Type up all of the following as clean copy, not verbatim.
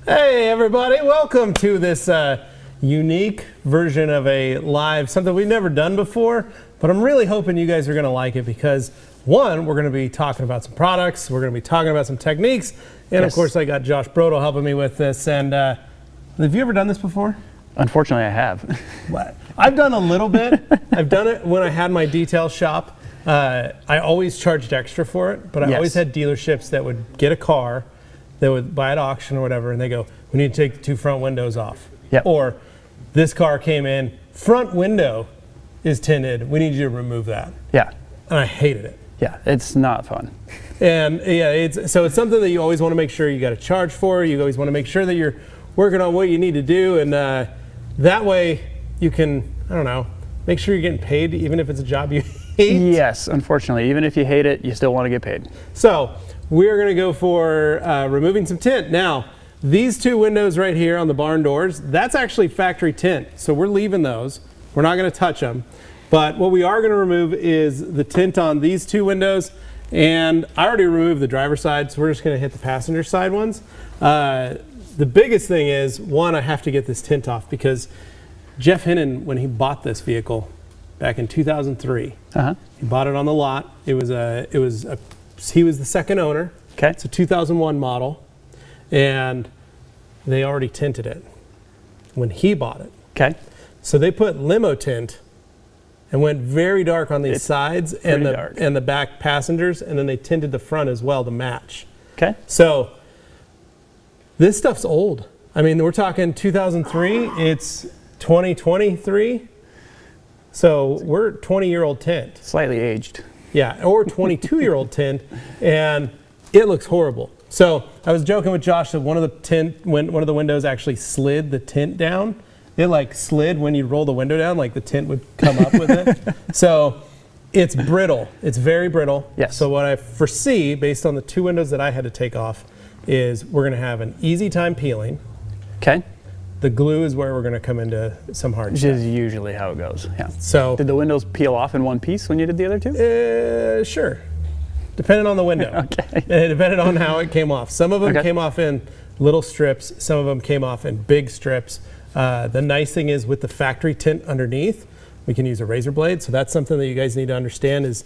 Hey everybody, welcome to this unique version of a live, something we've never done before, but I'm really hoping you guys are gonna like it because one, we're gonna be talking about some products, we're gonna be talking about some techniques, and Yes. Of course I got Josh Brodel helping me with this. And have you ever done this before? Unfortunately, I have. What? I've done a little bit. I've done it when I had my detail shop. I always charged extra for it, but I always had dealerships that would get a car, they would buy at auction or whatever, and they go, we need to take the two front windows off. Yep. Or this car came in, front window is tinted, we need you to remove that. Yeah. And I hated it. Yeah, it's not fun. And yeah, it's something that you always want to make sure you got to charge for. You always want to make sure that you're working on what you need to do, and that way you can, I don't know, make sure you're getting paid even if it's a job you hate. Yes, unfortunately, even if you hate it, you still want to get paid. So we're going to go for removing some tint. Now, these two windows right here on the barn doors, that's actually factory tint. So we're leaving those. We're not going to touch them. But what we are going to remove is the tint on these two windows. And I already removed the driver's side, so we're just going to hit the passenger side ones. The biggest thing is, one, I have to get this tint off because Jeff Hinnon, when he bought this vehicle back in 2003, he bought it on the lot. He was the second owner. Okay. It's a 2001 model, and they already tinted it when he bought it. Okay. So they put limo tint and went very dark on these sides and the back passengers, and then they tinted the front as well to match. Okay. So this stuff's old. I mean, we're talking 2003. It's 2023. So we're 20-year-old tint. Slightly aged. Yeah, or 22-year-old tint, and it looks horrible. So I was joking with Josh that one of the windows actually slid the tint down. It like slid when you roll the window down, like the tint would come up with it. So it's brittle. It's very brittle. Yes. So what I foresee, based on the two windows that I had to take off, is we're going to have an easy time peeling. Okay. The glue is where we're going to come into some hard Which stuff. is usually how it goes. Yeah. So did the windows peel off in one piece when you did the other two? Sure. Depending on the window. Okay. It depended on how it came off. Some of them came off in little strips. Some of them came off in big strips. The nice thing is with the factory tint underneath, we can use a razor blade. So that's something that you guys need to understand is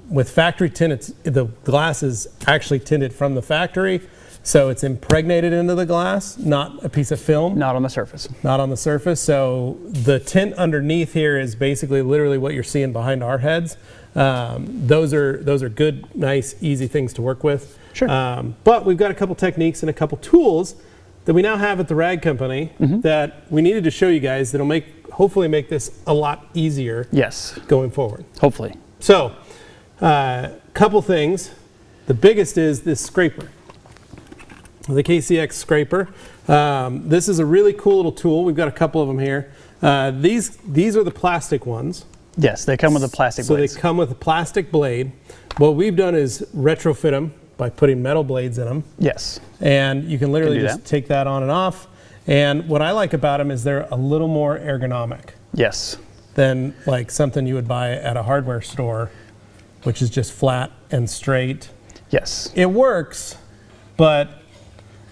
with factory tint, the glass is actually tinted from the factory. So it's impregnated into the glass, not a piece of film. Not on the surface. Not on the surface. So the tint underneath here is basically literally what you're seeing behind our heads. Those are good, nice, easy things to work with. Sure. But we've got a couple techniques and a couple tools that we now have at the Rag Company that we needed to show you guys that'll hopefully make this a lot easier. Yes. Going forward. Hopefully. So, couple things. The biggest is this scraper. The KCX scraper. This is a really cool little tool. We've got a couple of them here. These are the plastic ones. Yes, they come with a plastic blade. So they come with a plastic blade. What we've done is retrofit them by putting metal blades in them. Yes. And you can literally just take that on and off. And what I like about them is they're a little more ergonomic. Yes. Than like something you would buy at a hardware store, which is just flat and straight. Yes. It works, but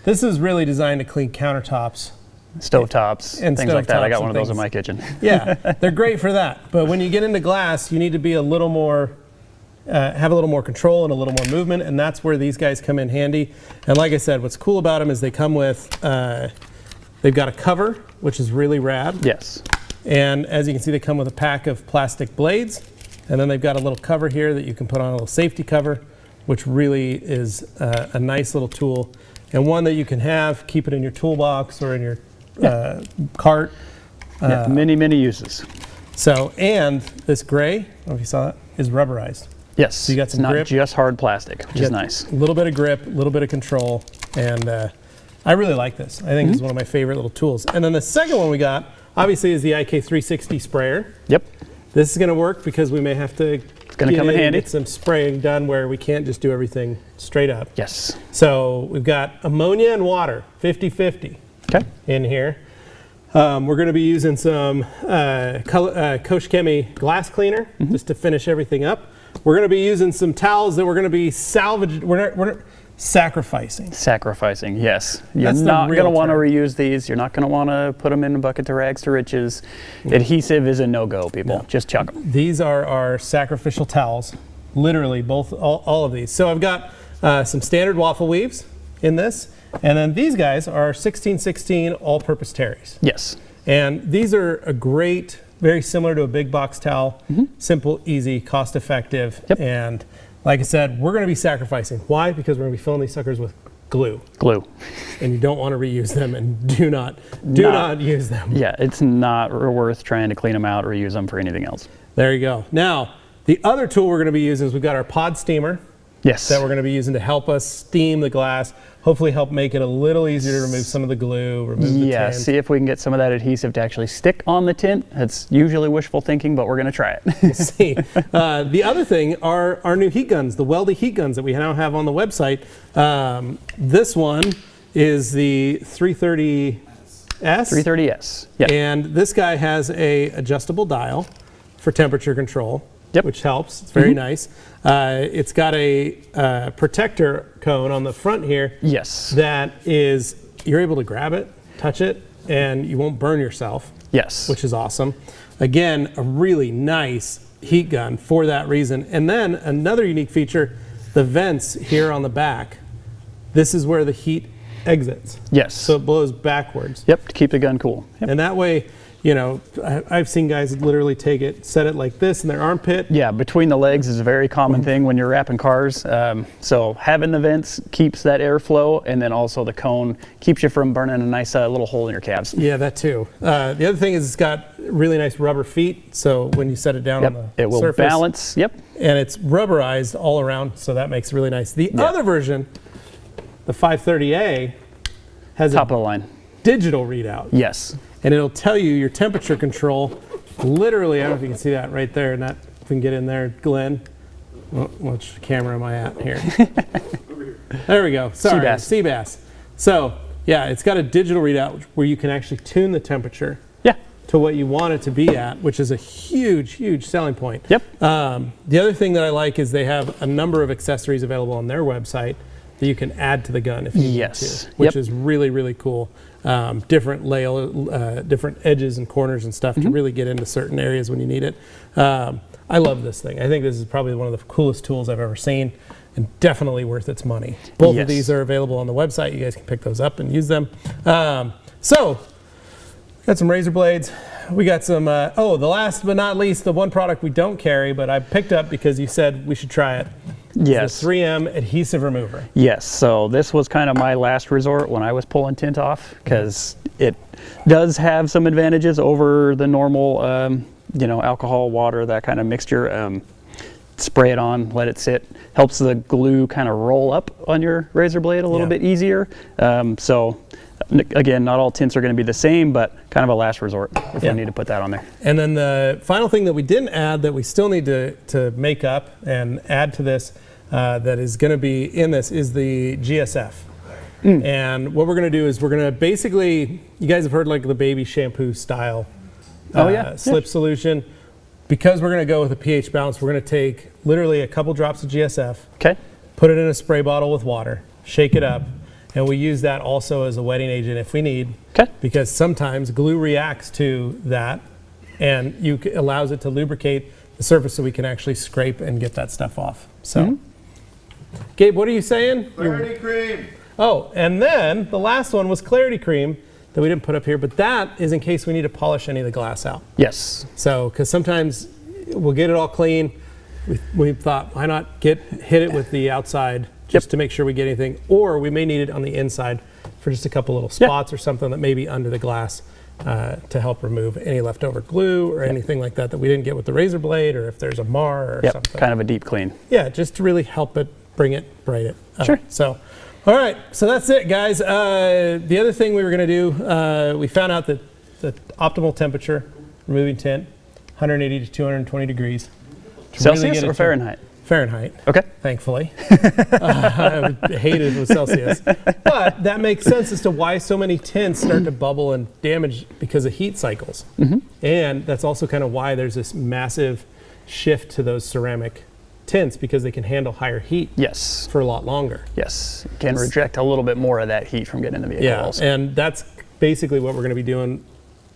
this is really designed to clean countertops. Stovetops and things like that. I got one of those in my kitchen. Yeah, they're great for that. But when you get into glass, you need to be a little more have a little more control and a little more movement, and that's where these guys come in handy. And like I said, what's cool about them is they come with, they've got a cover, which is really rad. Yes. And as you can see, they come with a pack of plastic blades, and then they've got a little cover here that you can put on, a little safety cover, which really is a nice little tool, and one that you can keep it in your toolbox or in your cart. Many uses. So, and this gray, I don't know if you saw that, is rubberized. Yes, so you got some not grip. just hard plastic, which is nice. A little bit of grip, a little bit of control, and I really like this. I think it's one of my favorite little tools. And then the second one we got, obviously, is the IK360 sprayer. Yep. This is going to work because we may have to come in handy. Get some spraying done where we can't just do everything straight up. Yes. So we've got ammonia and water, 50-50 in here. We're going to be using some Koch Chemie glass cleaner just to finish everything up. We're going to be using some towels that we're going to be salvaging. We're not sacrificing. Sacrificing, yes. You're not going to want to reuse these. You're not going to want to put them in a bucket to rags to riches. Adhesive is a no-go, people. No. Just chuck them. These are our sacrificial towels, literally all of these. So I've got some standard waffle weaves in this, and then these guys are 1616 all-purpose terries. Yes. And these are a great, very similar to a big box towel, simple, easy, cost-effective, and like I said, we're going to be sacrificing. Why? Because we're going to be filling these suckers with glue. Glue. And you don't want to reuse them, and do not use them. Yeah, it's not worth trying to clean them out or use them for anything else. There you go. Now, the other tool we're going to be using is we've got our pod steamer. Yes. That we're going to be using to help us steam the glass, hopefully help make it a little easier to remove some of the glue, remove the tint. See if we can get some of that adhesive to actually stick on the tint. It's usually wishful thinking, but we're going to try it. We'll see. The other thing are our new heat guns, the Weldy heat guns that we now have on the website. This one is the 330S. 330S, yeah. And this guy has a adjustable dial for temperature control. Which helps. It's very nice. It's got a protector cone on the front here. Yes. That is, you're able to grab it, touch it, and you won't burn yourself. Yes. Which is awesome. Again, a really nice heat gun for that reason. And then another unique feature, the vents here on the back. This is where the heat exits. Yes. So it blows backwards. Yep, to keep the gun cool. Yep. And that way, you know, I've seen guys literally take it, set it like this in their armpit. Yeah, between the legs is a very common thing when you're wrapping cars. So having the vents keeps that airflow, and then also the cone keeps you from burning a nice little hole in your calves. Yeah, that too. The other thing is it's got really nice rubber feet, so when you set it down on the it will surface, balance. Yep. And it's rubberized all around, so that makes it really nice. The other version, the 530A, has top of the line digital readout. Yes. And it'll tell you your temperature control. Literally, I don't know if you can see that right there, and that if we can get in there, Glenn. Which camera am I at here? There we go. Sorry, sea bass. So yeah, it's got a digital readout where you can actually tune the temperature to what you want it to be at, which is a huge selling point. Yep. The other thing that I like is they have a number of accessories available on their website that you can add to the gun if you need to, which is really cool. Different layer, different edges and corners and stuff to really get into certain areas when you need it. I love this thing. I think this is probably one of the coolest tools I've ever seen, and definitely worth its money. Both of these are available on the website. You guys can pick those up and use them. So, got some razor blades. We got some, the last but not least, the one product we don't carry, but I picked up because you said we should try it. Yes. The 3M adhesive remover. Yes, so this was kind of my last resort when I was pulling tint off, because it does have some advantages over the normal, alcohol, water, that kind of mixture. Spray it on, let it sit. Helps the glue kind of roll up on your razor blade a little bit easier. So again, not all tints are going to be the same, but kind of a last resort if I need to put that on there. And then the final thing that we didn't add that we still need to make up and add to this that is going to be in this is the GSF. And what we're going to do is we're going to basically, you guys have heard like the baby shampoo style slip solution. Because we're going to go with a pH balance, we're going to take literally a couple drops of GSF, put it in a spray bottle with water, shake it up, and we use that also as a wetting agent if we need, because sometimes glue reacts to that and allows it to lubricate the surface so we can actually scrape and get that stuff off. So, Gabe, what are you saying? Clarity cream. Oh, and then the last one was clarity cream that we didn't put up here, but that is in case we need to polish any of the glass out. Yes. So, because sometimes we'll get it all clean. We thought, why not hit it with the outside just to make sure we get anything, or we may need it on the inside for just a couple little spots or something that may be under the glass to help remove any leftover glue or anything like that that we didn't get with the razor blade, or if there's a mar or something. Kind of a deep clean. Yeah, just to really help it, bring it, bright it up. Sure. So, all right, so that's it, guys. The other thing we were going to do, we found out that the optimal temperature, removing tint, 180 to 220 degrees. Celsius or Fahrenheit? Fahrenheit. Okay. Thankfully. I would hate it with Celsius. But that makes sense as to why so many tints start to bubble and damage because of heat cycles. And that's also kind of why there's this massive shift to those ceramic tints, because they can handle higher heat for a lot longer. Yes. Can reject a little bit more of that heat from getting in the vehicle. Yeah, also. and that's basically what we're going to be doing.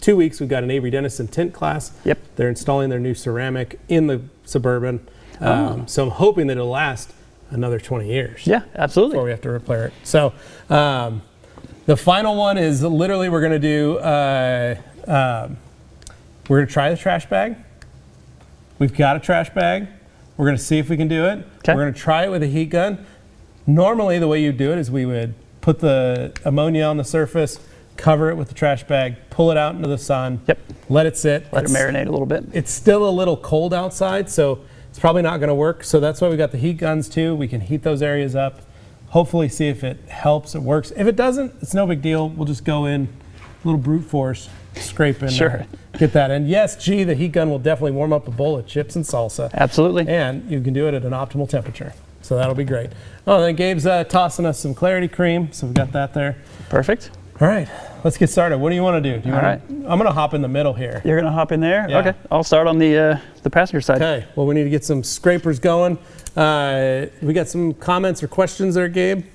2 weeks, we've got an Avery Dennison tint class. Yep. They're installing their new ceramic in the Suburban. So I'm hoping that it'll last another 20 years. Yeah, absolutely. Before we have to repair it. So the final one is literally we're going to do, we're going to try the trash bag. We've got a trash bag. We're going to see if we can do it. Okay. We're going to try it with a heat gun. Normally the way you do it is we would put the ammonia on the surface, cover it with the trash bag, pull it out into the sun, let it sit. Let it marinate a little bit. It's still a little cold outside, so it's probably not going to work. So that's why we got the heat guns too. We can heat those areas up, hopefully see if it helps, it works. If it doesn't, it's no big deal. We'll just go in, a little brute force, scrape and get that in. Yes, the heat gun will definitely warm up a bowl of chips and salsa. Absolutely. And you can do it at an optimal temperature. So that'll be great. Oh, and then Gabe's tossing us some clarity cream, so we've got that there. Perfect. All right, let's get started. What do you want to do? I'm going to hop in the middle here. You're going to hop in there? Yeah. Okay, I'll start on the passenger side. Okay, well, we need to get some scrapers going. We got some comments or questions there, Gabe?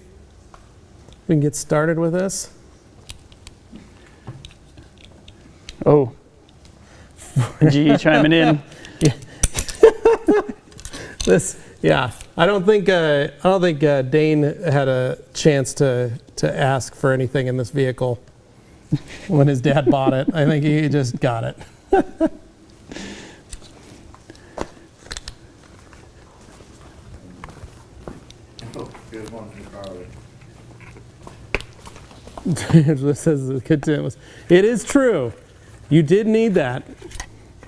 We can get started with this. Oh, GE chiming in. I don't think Dane had a chance to ask for anything in this vehicle when his dad bought it. I think he just got it. Here's one from Carly. This says the good tint was. It is true. You did need that.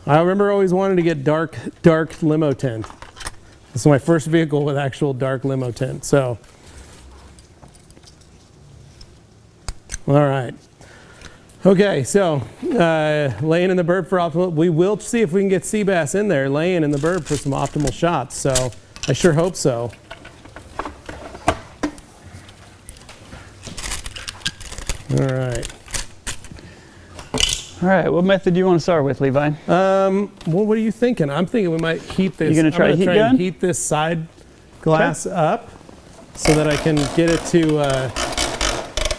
I remember always wanting to get dark limo tint. This is my first vehicle with actual dark limo tint. So, all right. Okay, so laying in the burb for optimal. We will see if we can get sea bass in there, laying in the burb for some optimal shots. So I sure hope so. All right. All right, what method do you want to start with, Levi? Well, what are you thinking? I'm thinking we might heat this. You gonna try heat gun? And heat this side glass up so that I can get it to,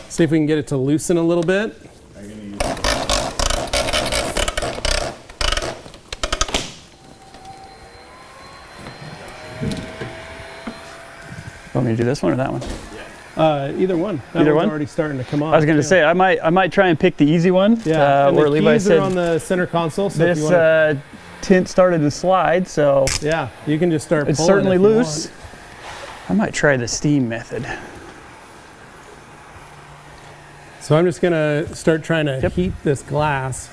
see if we can get it to loosen a little bit. Want me to do this one or that one? Either one. That Either one's one? already starting to come off. I was going to say I might try and pick the easy one. Yeah. And where the Levi keys said are on the center console. So this tint started to slide, so yeah, you can just start. It's pulling certainly if you loose. want. I might try the steam method. So I'm just going to start trying to heat this glass,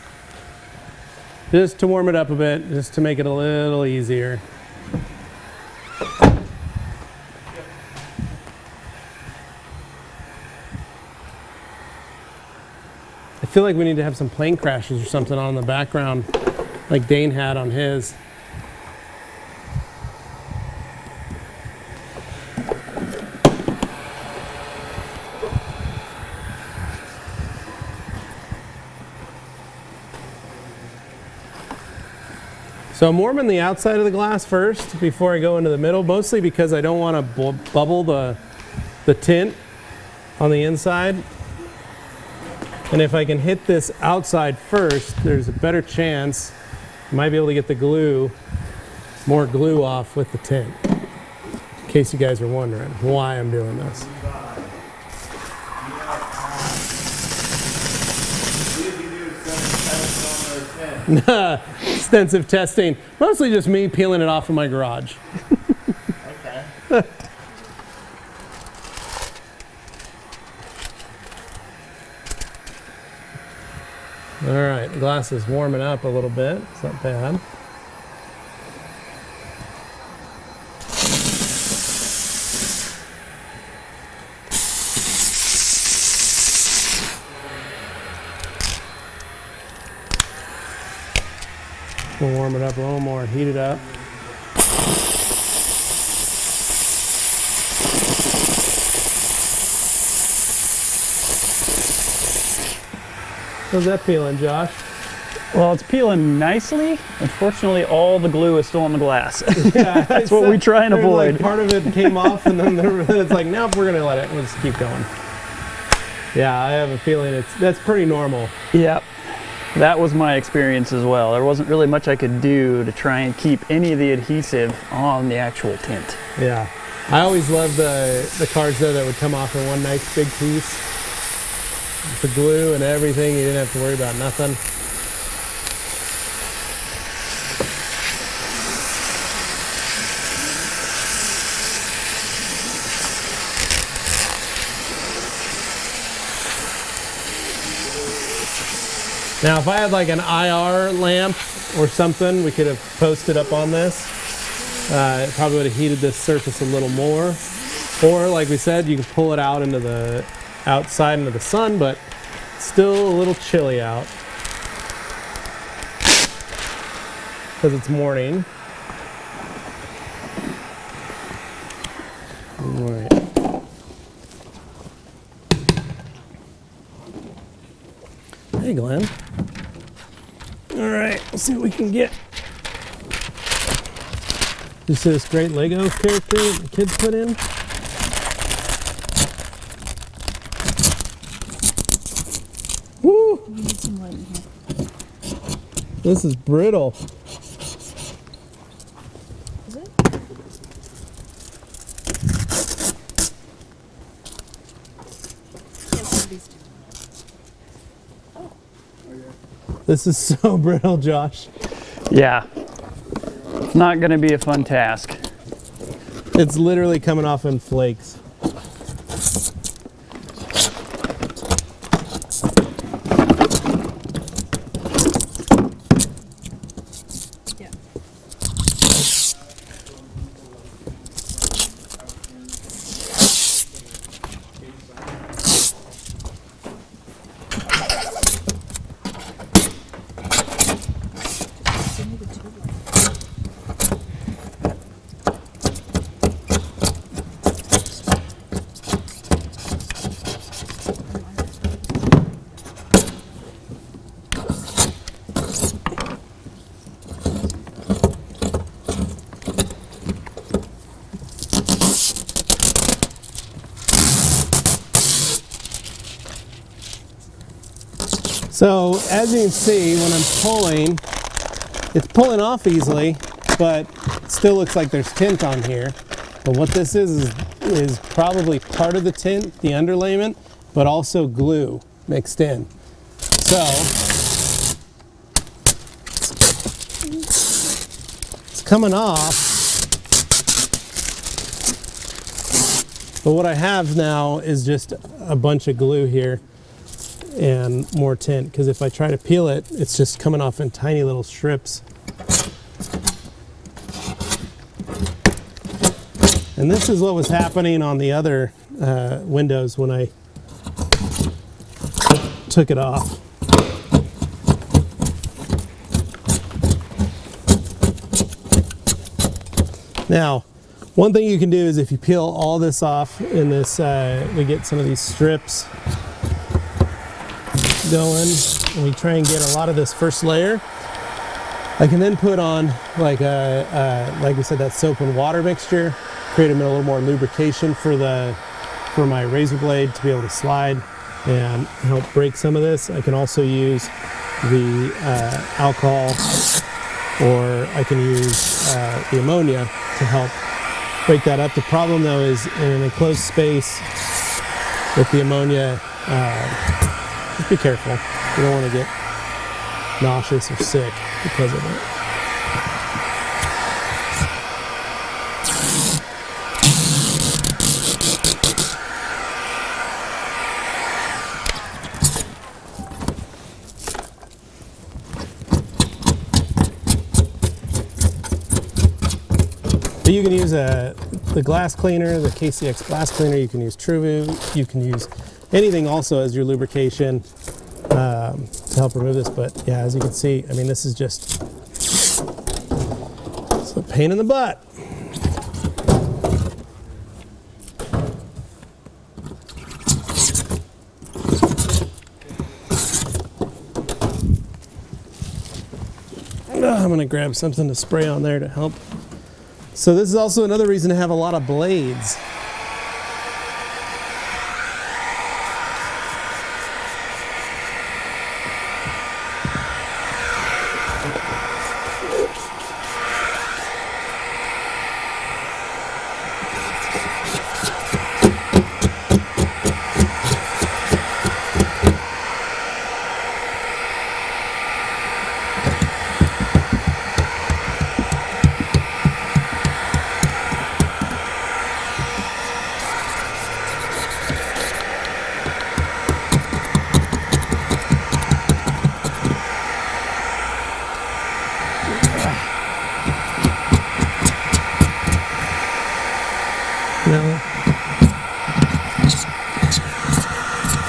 just to warm it up a bit, just to make it a little easier. I feel like we need to have some plane crashes or something on in the background, like Dane had on his. So I'm warming the outside of the glass first before I go into the middle, mostly because I don't want to bubble the tint on the inside. And if I can hit this outside first, there's a better chance I might be able to get the glue more glue off with the tint. In case you guys are wondering why I'm doing this. Extensive testing. Mostly just me peeling it off in my garage. Okay. All right, the glass is warming up a little bit. It's not bad. We'll warm it up a little more and heat it up. How's that feeling, Josh? Well, it's peeling nicely. Unfortunately, all the glue is still on the glass. Yeah, That's what we try and avoid. Like part of it came off, and then it's like, nope, we're gonna let it. We'll just keep going. Yeah, I have a feeling that's pretty normal. Yep. That was my experience as well. There wasn't really much I could do to try and keep any of the adhesive on the actual tint. Yeah, I always loved the cars though that would come off in one nice big piece. The glue and everything, you didn't have to worry about nothing. Now, if I had like an IR lamp or something, we could have posted up on this. It probably would have heated this surface a little more. Or, like we said, you can pull it out into the outside into the sun, but it's still a little chilly out because it's morning. All right. Hey, Glenn. All right, let's see what we can get. You see this great Lego character that the kids put in? Woo! We need some light in here. This is brittle. Is it? Yes, these two. This is so brittle, Josh. Yeah. It's not going to be a fun task. It's literally coming off in flakes. Yeah. So as you can see, when I'm pulling, it's pulling off easily, but it still looks like there's tint on here. But what this is probably part of the tint, the underlayment, but also glue mixed in. So it's coming off. But what I have now is just a bunch of glue here and more tint, because if I try to peel it, it's just coming off in tiny little strips. And this is what was happening on the other windows when I took it off. Now, one thing you can do is if you peel all this off in this, we get some of these strips going, and we try and get a lot of this first layer. I can then put on like we said, that soap and water mixture, create a little more lubrication for my razor blade to be able to slide and help break some of this. I can also use the alcohol or I can use the ammonia to help break that up. The problem though is in an enclosed space with the ammonia, just be careful. You don't want to get nauseous or sick because of it. But you can use the glass cleaner, the KCX glass cleaner. You can use Truvu. You can use anything also as your lubrication to help remove this. But yeah, as you can see, I mean, this is just it's a pain in the butt. I'm gonna grab something to spray on there to help. So this is also another reason to have a lot of blades.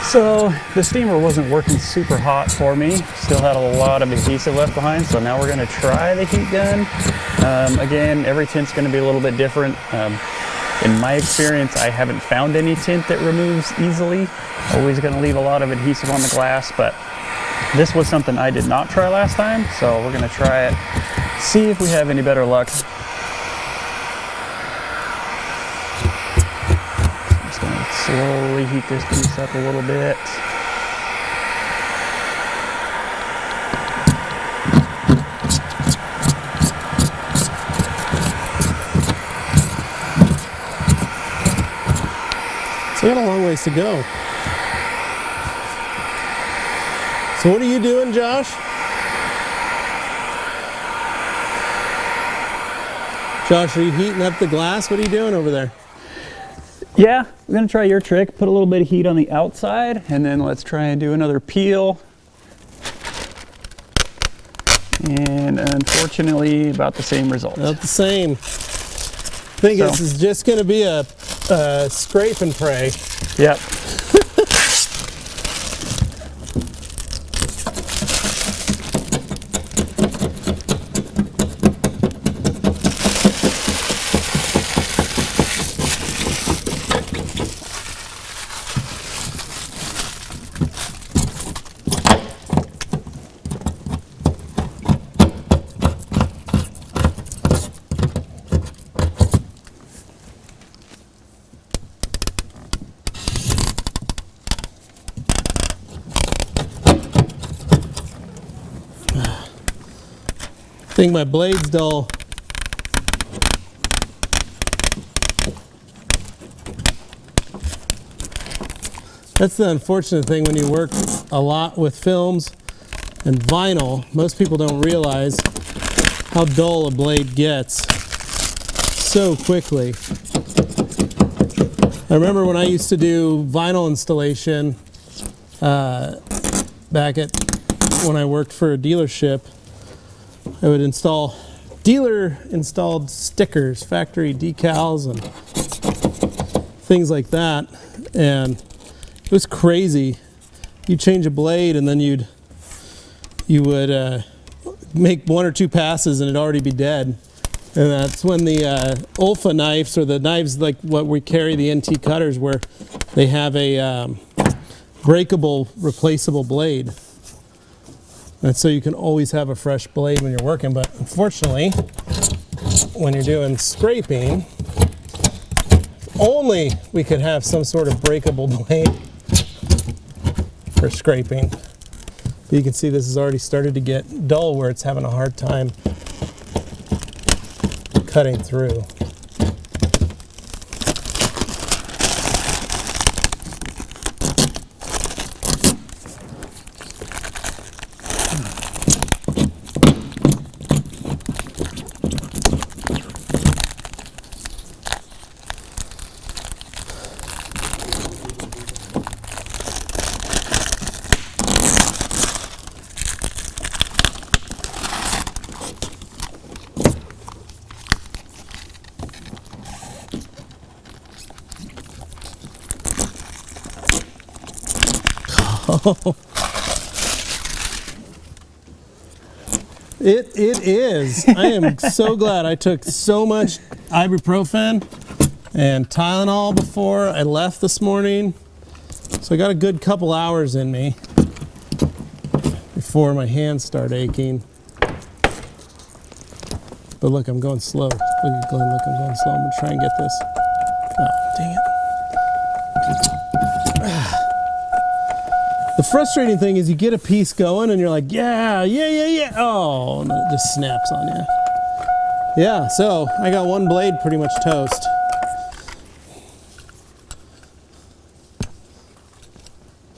So the steamer wasn't working super hot for me. Still had a lot of adhesive left behind, so now we're going to try the heat gun. Again, every tint's going to be a little bit different. In my experience, I haven't found any tint that removes easily. Always going to leave a lot of adhesive on the glass, but this was something I did not try last time, so we're going to try it, see if we have any better luck. Slowly heat this piece up a little bit. So we got a long ways to go. So what are you doing, Josh? Josh, are you heating up the glass? What are you doing over there? Yeah, I'm gonna try your trick. Put a little bit of heat on the outside, and then let's try and do another peel. And unfortunately, about the same result. About the same. I think this is just gonna be a scrape and pray. Yep. I think my blade's dull. That's the unfortunate thing when you work a lot with films and vinyl. Most people don't realize how dull a blade gets so quickly. I remember when I used to do vinyl installation back at when I worked for a dealership. I would install dealer-installed stickers, factory decals, and things like that. And it was crazy. You change a blade, and then you would make one or two passes, and it'd already be dead. And that's when the Olfa knives, or the knives like what we carry, the NT cutters, where they have a breakable, replaceable blade. And so you can always have a fresh blade when you're working, but unfortunately, when you're doing scraping, only we could have some sort of breakable blade for scraping. But you can see this has already started to get dull where it's having a hard time cutting through. It is. I am so glad I took so much ibuprofen and Tylenol before I left this morning. So I got a good couple hours in me before my hands start aching. But look, I'm going slow. Look at Glenn, look, I'm going slow. I'm gonna try and get this. Oh, dang it. The frustrating thing is you get a piece going and you're like, yeah. Oh, and then it just snaps on you. Yeah, so I got one blade pretty much toast.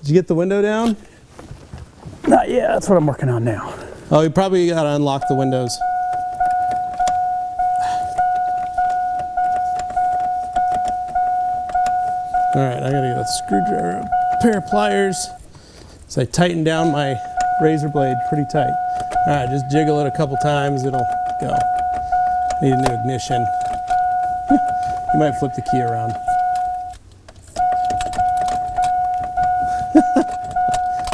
Did you get the window down? Not yet, that's what I'm working on now. Oh, you probably gotta unlock the windows. All right, I gotta get a screwdriver, a pair of pliers. So I tighten down my razor blade pretty tight. All right, just jiggle it a couple times, it'll go. Need a new ignition. You might flip the key around.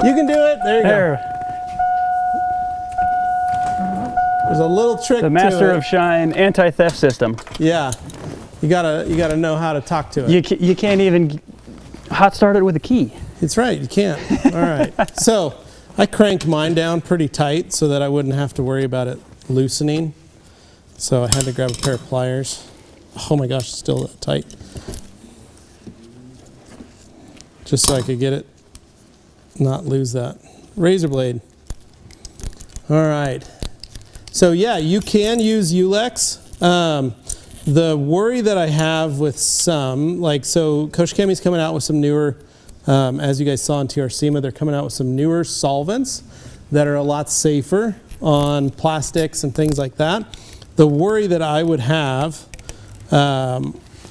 You can do it, there you go. There's a little trick to it. The Master of Shine anti-theft system. Yeah, you gotta know how to talk to it. You can't even hot start it with a key. It's right, you can't. All right, so I cranked mine down pretty tight so that I wouldn't have to worry about it loosening. So I had to grab a pair of pliers. Oh my gosh, it's still that tight. Just so I could get it, not lose that razor blade. All right, so yeah, you can use Ulex. The worry that I have with some, so Coach Kemi's coming out with some newer, as you guys saw in TRCMA, they're coming out with some newer solvents that are a lot safer on plastics and things like that. The worry that I would have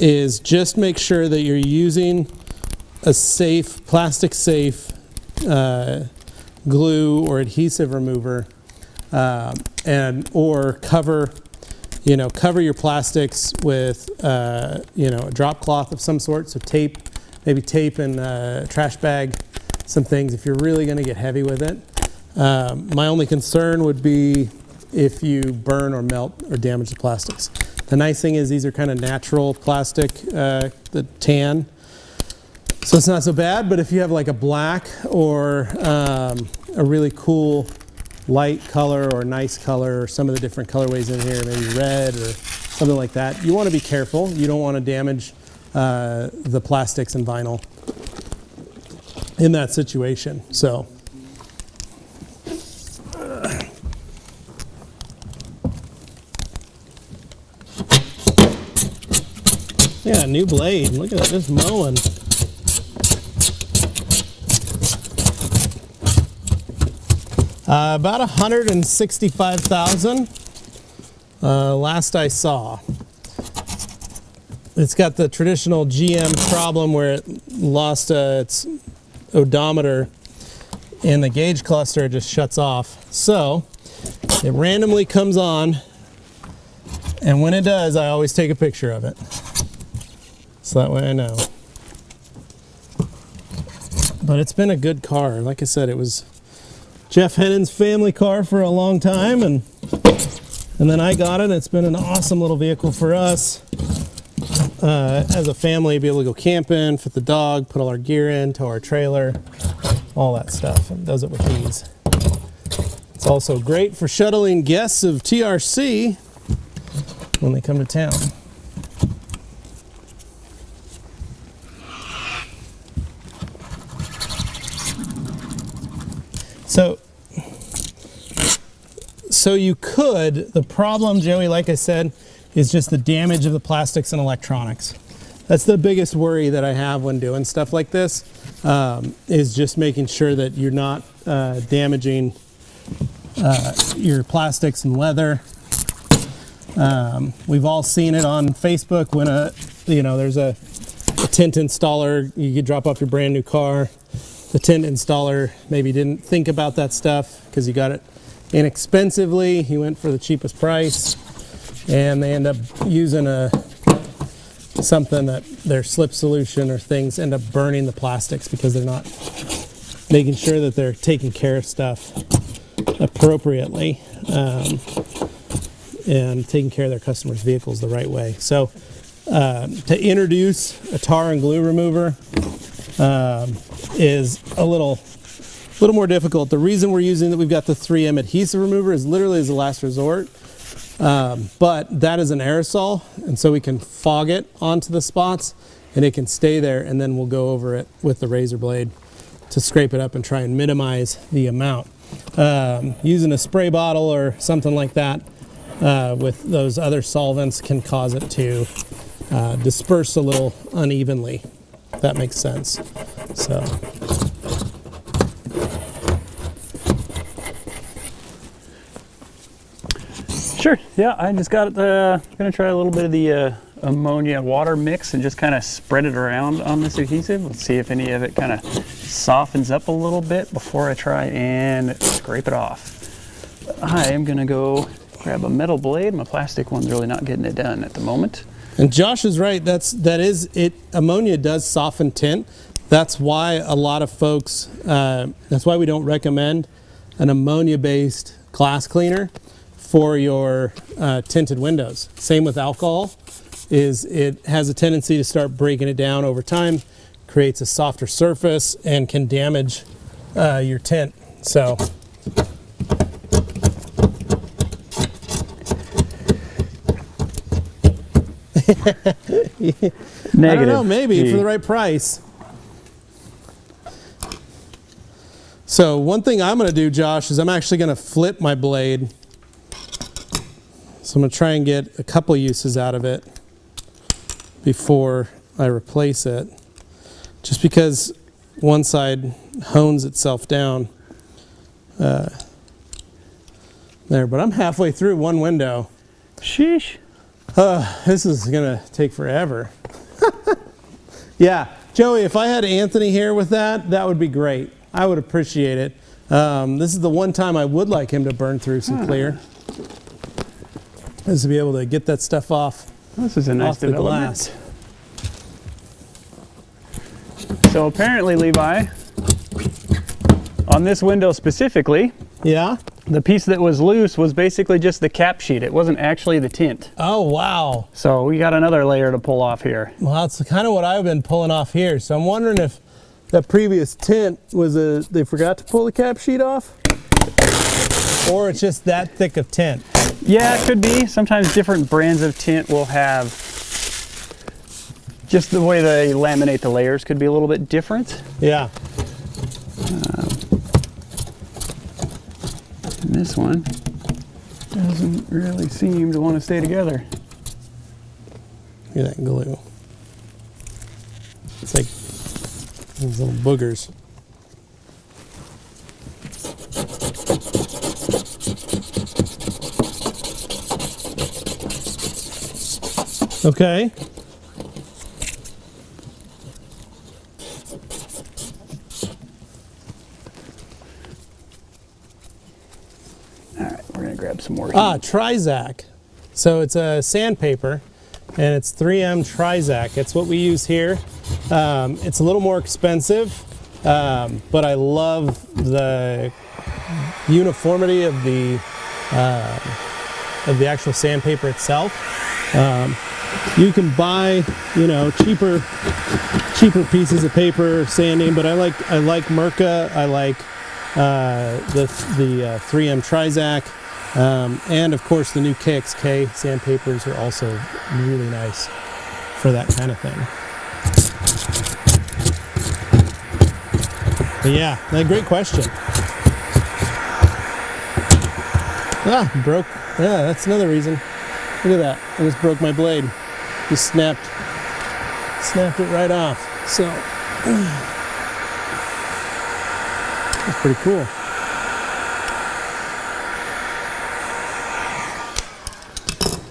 is just make sure that you're using a safe, plastic safe glue or adhesive remover, or cover your plastics with a drop cloth of some sort. So tape, maybe tape and a trash bag, some things if you're really going to get heavy with it. My only concern would be if you burn or melt or damage the plastics. The nice thing is these are kind of natural plastic, the tan, so it's not so bad. But if you have like a black or a really cool light color or nice color, or some of the different colorways in here, maybe red or something like that, you want to be careful. You don't want to damage the plastics and vinyl in that situation. So yeah, new blade. Look at that, just mowing. About 165,000 last I saw. It's got the traditional GM problem where it lost its odometer and the gauge cluster just shuts off. So it randomly comes on, and when it does, I always take a picture of it. So that way I know. But it's been a good car. Like I said, it was Jeff Hennon's family car for a long time, and then I got it. It's been an awesome little vehicle for us as a family, be able to go camping, fit the dog, put all our gear in, tow our trailer, all that stuff, and does it with ease. It's also great for shuttling guests of TRC when they come to town. So you could, the problem, Joey, like I said, is just the damage of the plastics and electronics. That's the biggest worry that I have when doing stuff like this, is just making sure that you're not damaging your plastics and leather. We've all seen it on Facebook when there's a tint installer. You could drop off your brand new car. The tint installer maybe didn't think about that stuff because you got it inexpensively. He went for the cheapest price, and they end up using something that their slip solution or things end up burning the plastics because they're not making sure that they're taking care of stuff appropriately, and taking care of their customers' vehicles the right way. So to introduce a tar and glue remover is a little more difficult. The reason we've got the 3M adhesive remover is literally as a last resort. But that is an aerosol, and so we can fog it onto the spots and it can stay there, and then we'll go over it with the razor blade to scrape it up and try and minimize the amount. Using a spray bottle or something like that with those other solvents can cause it to disperse a little unevenly, if that makes sense. So. Sure. Yeah, I just got gonna try a little bit of the ammonia water mix and just kind of spread it around on this adhesive. Let's see if any of it kind of softens up a little bit before I try and scrape it off. I am gonna go grab a metal blade. My plastic one's really not getting it done at the moment. And Josh is right. That is it. Ammonia does soften tint. That's why a lot of folks. That's why we don't recommend an ammonia-based glass cleaner for your tinted windows. Same with alcohol, is it has a tendency to start breaking it down over time, creates a softer surface, and can damage your tint. So. Negative. I don't know, maybe for the right price. So one thing I'm going to do, Josh, is I'm actually going to flip my blade. So I'm going to try and get a couple uses out of it before I replace it. Just because one side hones itself down there. But I'm halfway through one window. Sheesh. This is going to take forever. Yeah, Joey, if I had Anthony here with that would be great. I would appreciate it. This is the one time I would like him to burn through some clear. Is to be able to get that stuff off. This is a nice development. So apparently, Levi, on this window specifically, yeah, the piece that was loose was basically just the cap sheet. It wasn't actually the tint. Oh, wow. So we got another layer to pull off here. Well, that's kind of what I've been pulling off here. So I'm wondering if that previous tint was they forgot to pull the cap sheet off, or it's just that thick of tint. Yeah, it could be. Sometimes different brands of tint will have, just the way they laminate the layers could be a little bit different. Yeah. And this one doesn't really seem to want to stay together. Look at that glue. It's like these little boogers. Okay. All right, we're gonna grab some more. Trizac. So it's a sandpaper, and it's 3M Trizac. It's what we use here. It's a little more expensive, but I love the uniformity of the actual sandpaper itself. You can buy, cheaper pieces of paper sanding, but I like Mirka. I like the 3M Trizac, and of course the new KXK sandpapers are also really nice for that kind of thing. But yeah, great question. Broke. Yeah, that's another reason. Look at that. I just broke my blade. Just snapped it right off. So that's pretty cool.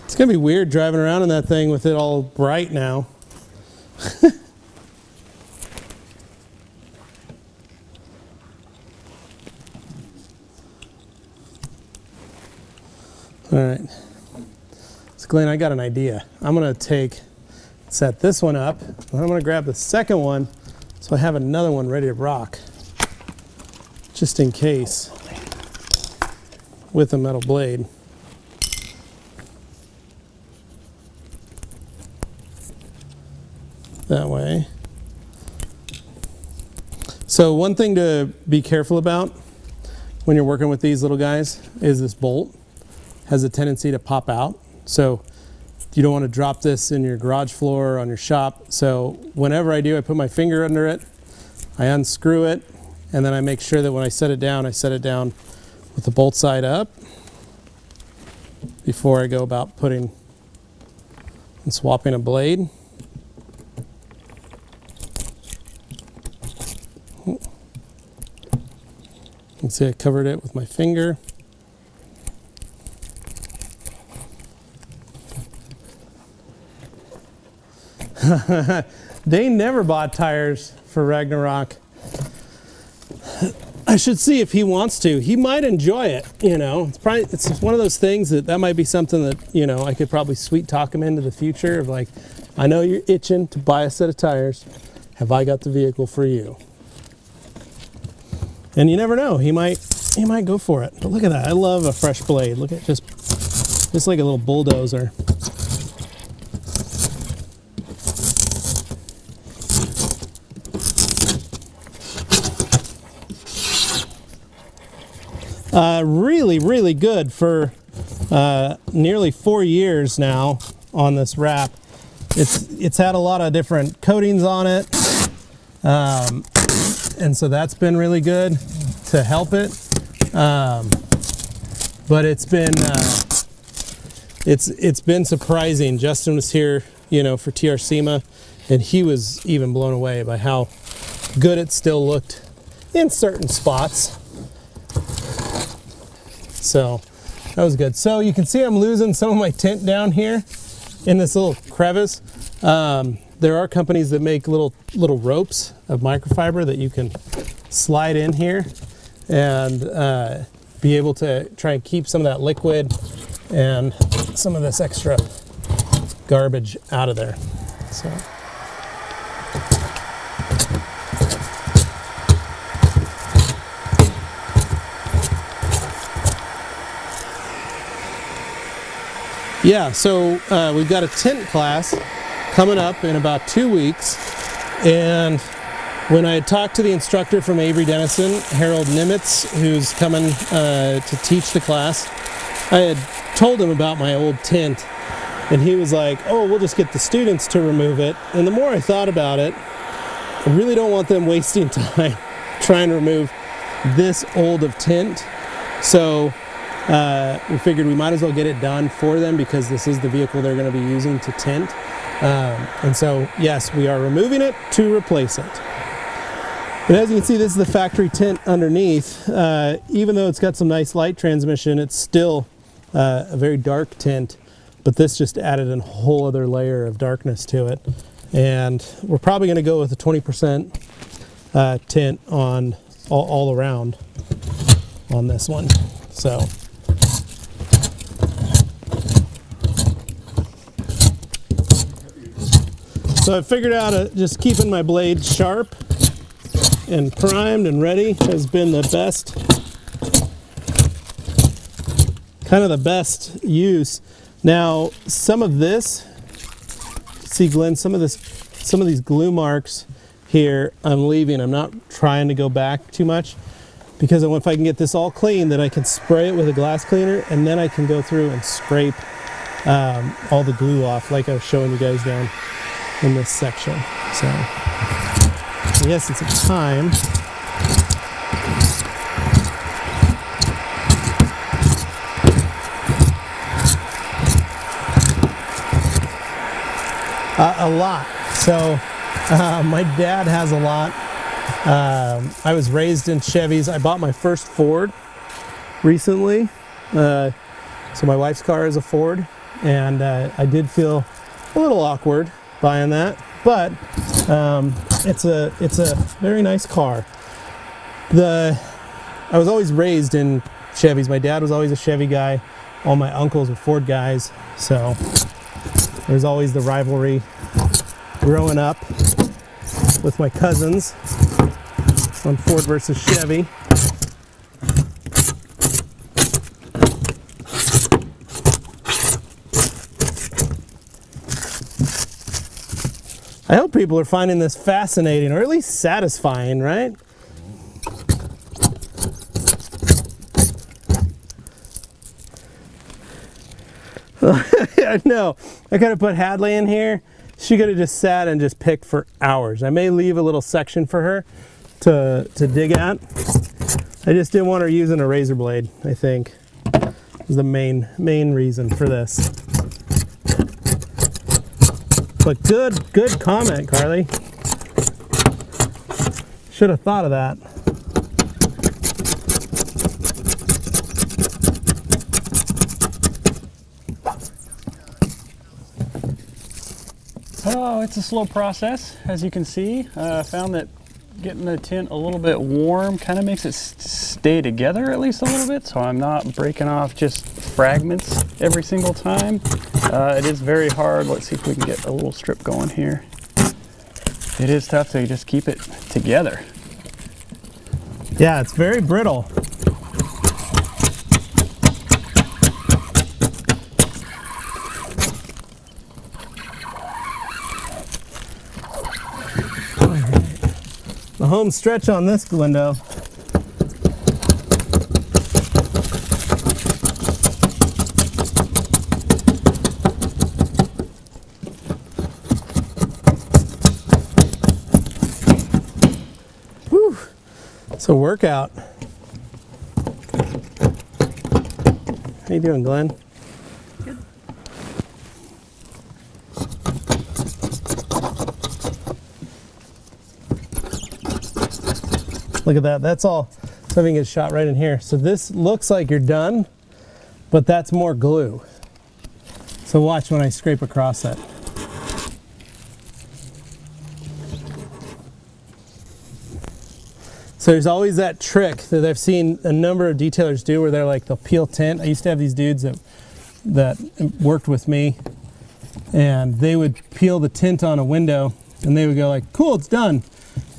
It's gonna be weird driving around in that thing with it all bright now. All right. So Glenn, I got an idea. I'm gonna set this one up, and I'm gonna grab the second one so I have another one ready to rock, just in case, with a metal blade. That way. So one thing to be careful about when you're working with these little guys is this bolt has a tendency to pop out. So you don't want to drop this in your garage floor or on your shop. So whenever I do, I put my finger under it, I unscrew it, and then I make sure that when I set it down with the bolt side up before I go about putting and swapping a blade. You can see I covered it with my finger. Dane never bought tires for Ragnarok. I should see if he wants to. He might enjoy it, you know. It's one of those things that might be something that, you know, I could probably sweet talk him into the future of, like, I know you're itching to buy a set of tires. Have I got the vehicle for you? And you never know. He might go for it. But look at that. I love a fresh blade. Look at just like a little bulldozer. Really, really good for nearly 4 years now on this wrap. It's had a lot of different coatings on it, and so that's been really good to help it. But it's been surprising. Justin was here, you know, for TR SEMA, and he was even blown away by how good it still looked in certain spots. So that was good. So you can see I'm losing some of my tint down here in this little crevice. There are companies that make little ropes of microfiber that you can slide in here and be able to try and keep some of that liquid and some of this extra garbage out of there. So. Yeah, so we've got a tint class coming up in about 2 weeks, and when I had talked to the instructor from Avery Dennison, Harold Nimitz, who's coming to teach the class, I had told him about my old tint, and he was like, oh, we'll just get the students to remove it. And the more I thought about it, I really don't want them wasting time trying to remove this old of tint. So we figured we might as well get it done for them because this is the vehicle they're going to be using to tint. And so, yes, we are removing it to replace it. But as you can see, this is the factory tint underneath. Even though it's got some nice light transmission, it's still a very dark tint, but this just added a whole other layer of darkness to it. And we're probably going to go with a 20% tint on all around on this one. So I figured out just keeping my blade sharp and primed and ready has been the best, kind of the best use. Now, some of this, see Glenn, some of these glue marks here, I'm leaving. I'm not trying to go back too much because if I can get this all clean, then I can spray it with a glass cleaner and then I can go through and scrape all the glue off like I was showing you guys down in this section. So in the essence of time, A lot. So my dad has a lot. I was raised in Chevys. I bought my first Ford recently. So my wife's car is a Ford, and I did feel a little awkward buying that, but it's a very nice car. I was always raised in Chevys. My dad was always a Chevy guy. All my uncles were Ford guys, so there's always the rivalry growing up with my cousins on Ford versus Chevy. I hope people are finding this fascinating, or at least satisfying, right? I know. I could have put Hadley in here. She could have just sat and just picked for hours. I may leave a little section for her to dig at. I just didn't want her using a razor blade, I think, is the main reason for this. But good comment, Carly. Should have thought of that. Oh, it's a slow process, as you can see. I found that getting the tint a little bit warm kind of makes it stay together at least a little bit, so I'm not breaking off just fragments every single time. It is very hard. Let's see if we can get a little strip going here. It is tough to just keep it together. Yeah, it's very brittle. The home stretch on this window. Whew, it's a workout. How you doing, Glenn? Good. Look at that. That's all. Something gets shot right in here. So this looks like you're done, but that's more glue. So watch when I scrape across it. So there's always that trick that I've seen a number of detailers do where they're like, they'll peel tint. I used to have these dudes that worked with me, and they would peel the tint on a window and they would go like, cool, it's done.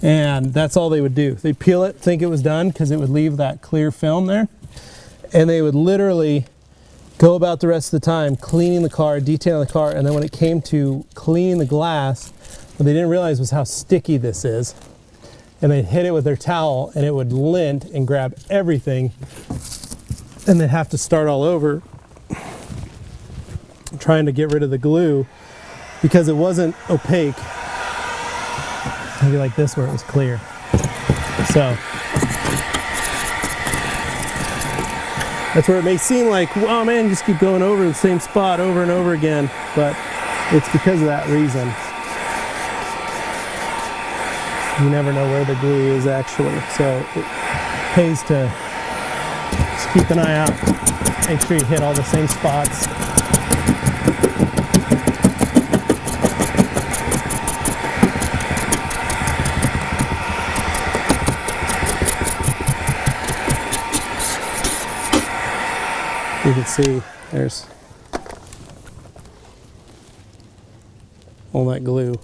And that's all they would do. They'd peel it, think it was done, because it would leave that clear film there. And they would literally go about the rest of the time cleaning the car, detailing the car, and then when it came to cleaning the glass, what they didn't realize was how sticky this is. And they'd hit it with their towel and it would lint and grab everything, and they'd have to start all over trying to get rid of the glue because it wasn't opaque. Maybe like this where it was clear. So that's where it may seem like, oh man, just keep going over the same spot over and over again, but it's because of that reason. You never know where the glue is actually, so it pays to just keep an eye out, make sure you hit all the same spots. You can see there's all that glue.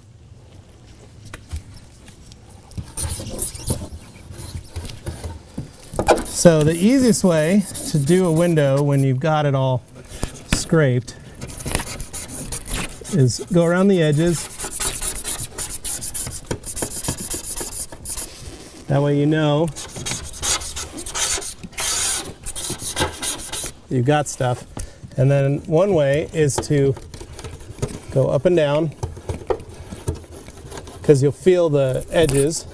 So the easiest way to do a window when you've got it all scraped is go around the edges. That way you know you've got stuff. And then one way is to go up and down, because you'll feel the edges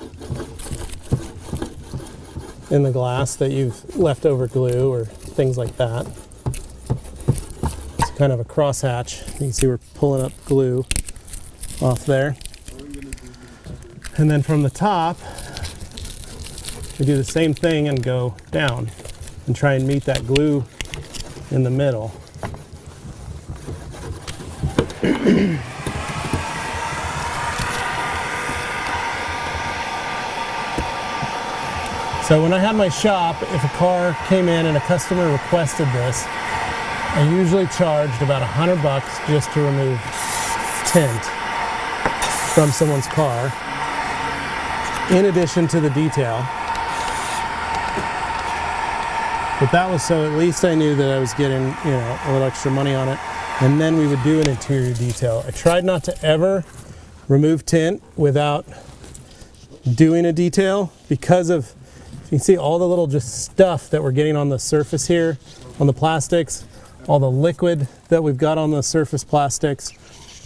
in the glass that you've left over glue or things like that. It's kind of a crosshatch. You can see we're pulling up glue. off there. And then from the top, we do the same thing and go down and try and meet that glue in the middle. So when I had my shop, if a car came in and a customer requested this, I usually charged about $100 just to remove tint from someone's car, in addition to the detail. But that was so at least I knew that I was getting, you know, a little extra money on it. And then we would do an interior detail. I tried not to ever remove tint without doing a detail because of, you can see all the little just stuff that we're getting on the surface here, on the plastics, all the liquid that we've got on the surface plastics.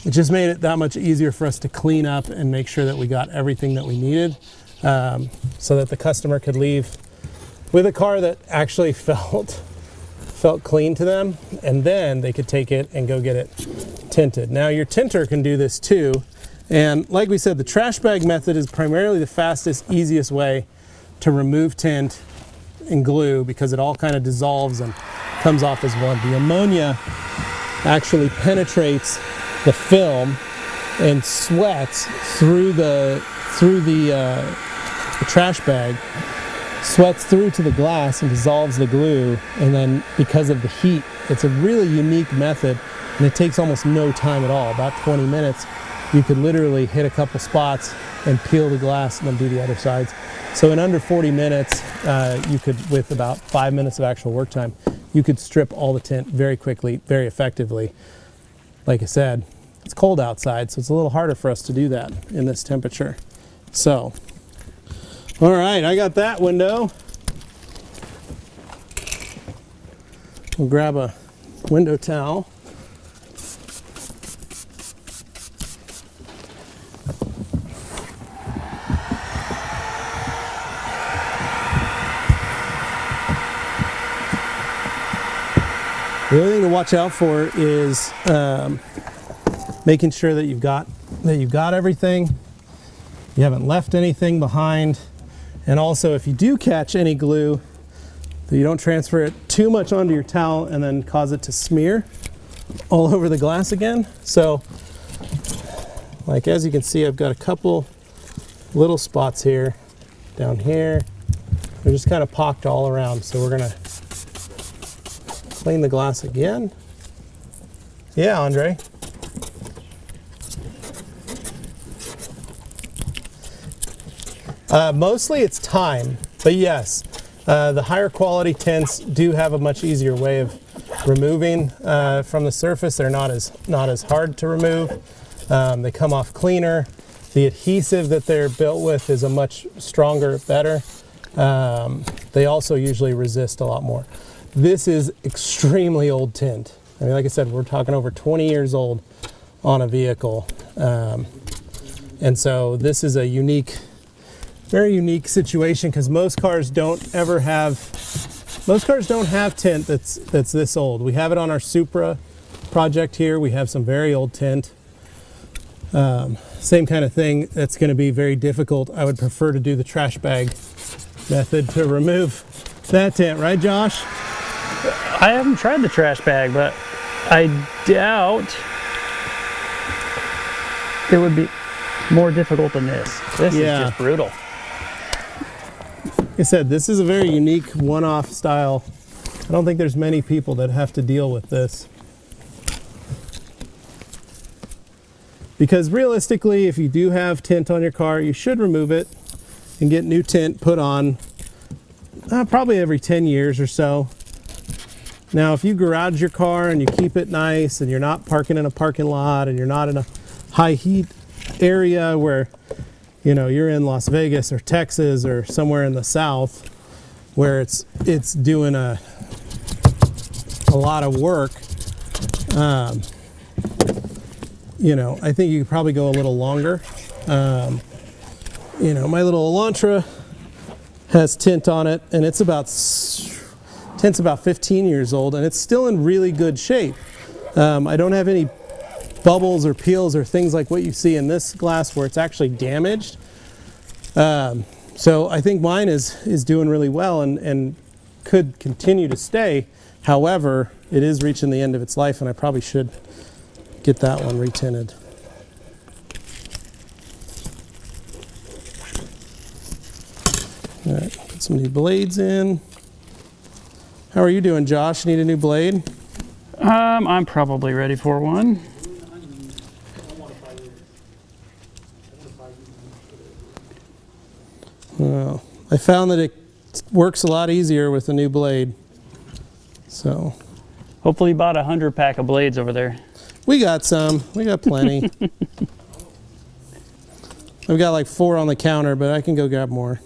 It just made it that much easier for us to clean up and make sure that we got everything that we needed, so that the customer could leave with a car that actually felt clean to them, and then they could take it and go get it tinted. Now your tinter can do this too, and like we said, the trash bag method is primarily the fastest, easiest way to remove tint and glue because it all kind of dissolves and comes off as one. The ammonia actually penetrates the film and sweats through the trash bag, sweats through to the glass and dissolves the glue, and then because of the heat, it's a really unique method, and it takes almost no time at all, about 20 minutes. You could literally hit a couple spots and peel the glass and then do the other sides. So in under 40 minutes, you could, with about 5 minutes of actual work time, you could strip all the tint very quickly, very effectively. Like I said, it's cold outside, so it's a little harder for us to do that in this temperature. So, all right, I got that window. We'll grab a window towel. The other thing to watch out for is making sure that you've got everything, you haven't left anything behind, and also if you do catch any glue, that you don't transfer it too much onto your towel and then cause it to smear all over the glass again. So, like as you can see, I've got a couple little spots here, down here. They're just kind of pocked all around, so we're gonna clean the glass again. Yeah, Andre. Mostly it's time, but yes, the higher quality tints do have a much easier way of removing from the surface. They're not as hard to remove. They come off cleaner. The adhesive that they're built with is a much stronger, better. They also usually resist a lot more. This is extremely old tint. I mean, like I said, we're talking over 20 years old on a vehicle. And so this is a unique, very unique situation because most cars don't have tint that's this old. We have it on our Supra project here. We have some very old tint. Same kind of thing. That's going to be very difficult. I would prefer to do the trash bag method to remove that tint, right, Josh? I haven't tried the trash bag, but I doubt it would be more difficult than this. This is just brutal. Like I said, this is a very unique one-off style. I don't think there's many people that have to deal with this. Because realistically, if you do have tint on your car, you should remove it and get new tint put on probably every 10 years or so. Now, if you garage your car and you keep it nice and you're not parking in a parking lot and you're not in a high heat area where, you know, you're in Las Vegas or Texas or somewhere in the South where it's doing a lot of work, you know, I think you could probably go a little longer. You know, my little Elantra has tint on it, and tint's about 15 years old, and it's still in really good shape. I don't have any bubbles or peels or things like what you see in this glass where it's actually damaged. So I think mine is doing really well and could continue to stay. However, it is reaching the end of its life, and I probably should get that one retinted. All right, put some new blades in. How are you doing, Josh? Need a new blade? I'm probably ready for one. Well, I found that it works a lot easier with a new blade. So Hopefully you bought a 100-pack of blades over there. we got some. We got plenty. I've got like 4 on the counter, but I can go grab more.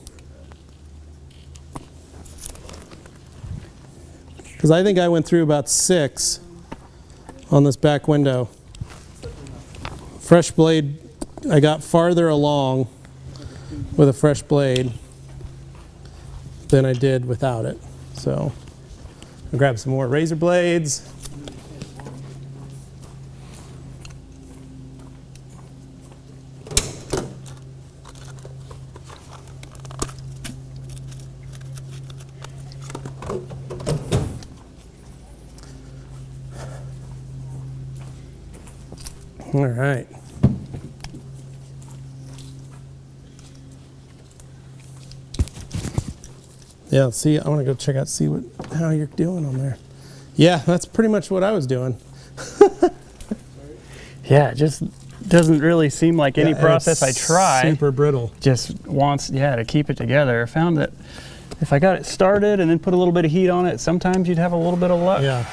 Because I think I went through about 6 on this back window. Fresh blade, I got farther along with a fresh blade than I did without it. So I'll grab some more razor blades. All right. Yeah, see, I want to go check out, see how you're doing on there. Yeah, that's pretty much what I was doing. Yeah, it just doesn't really seem like any Yeah, and process I it's try. super brittle. Just wants, to keep it together. I found that if I got it started and then put a little bit of heat on it, sometimes you'd have a little bit of luck. Yeah.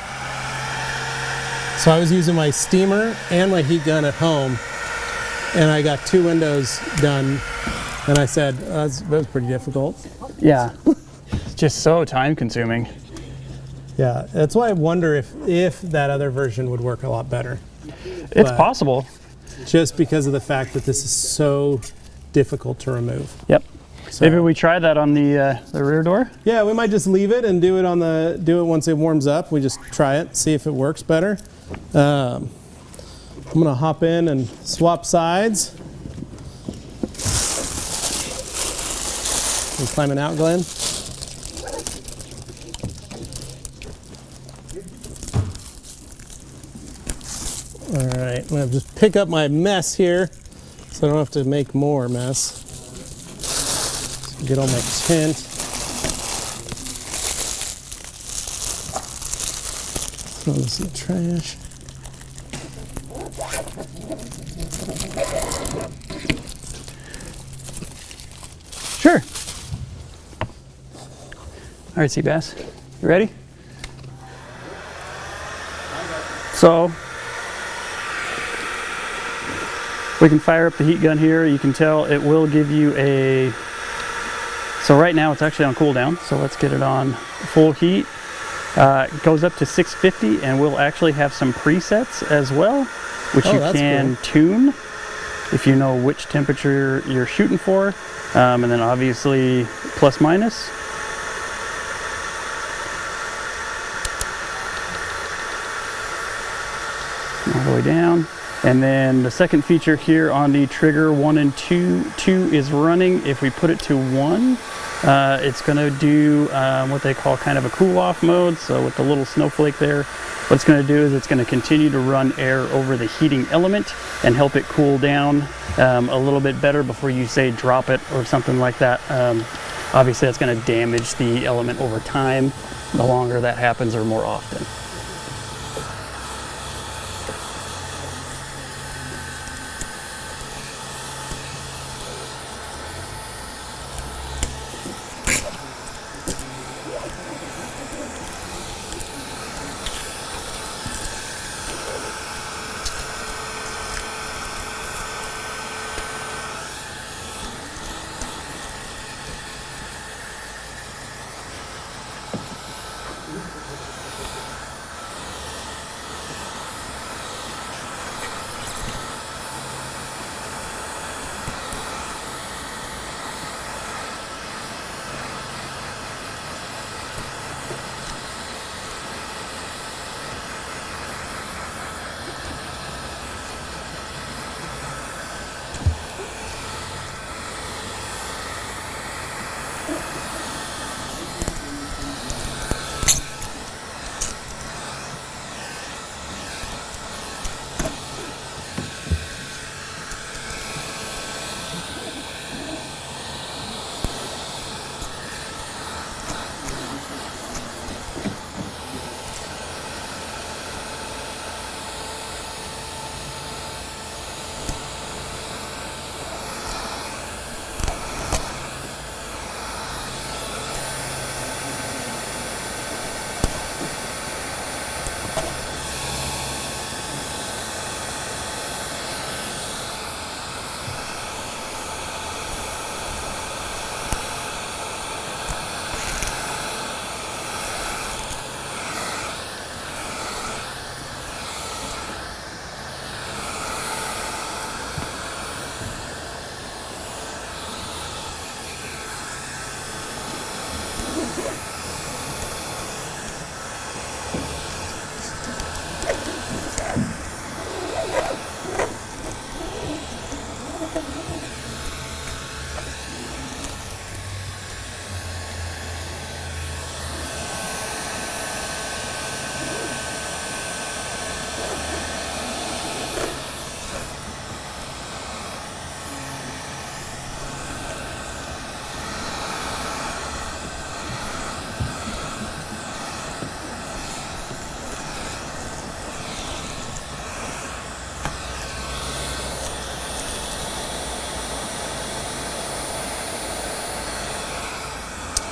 So I was using my steamer and my heat gun at home, and I got 2 windows done, and I said, that was pretty difficult. Yeah. It's just so time consuming. Yeah, that's why I wonder if that other version would work a lot better. It's But- possible. Just because of the fact that this is so difficult to remove. Yep. So, Maybe we try that on the rear door. yeah, we might just leave it and do it once it warms up. We just try it, see if it works better. I'm gonna hop in and swap sides. You climbing out, Glenn? All right, I'm gonna just pick up my mess here so I don't have to make more mess. Get all my tint. Throw this in the trash. Sure. All right, Seabass, you ready? So we can fire up the heat gun here. You can tell it will give you a, so right now it's actually on cool down. So let's get it on full heat. It goes up to 650, and we'll actually have some presets as well, which you can tune if you know which temperature you're shooting for. And then obviously plus minus. All the way down. And then the second feature here on the trigger 1 and 2 is running. If we put it to 1, it's going to do what they call kind of a cool off mode. So with the little snowflake there, what it's going to do is it's going to continue to run air over the heating element and help it cool down a little bit better before you say drop it or something like that. Obviously that's going to damage the element over time the longer that happens or more often.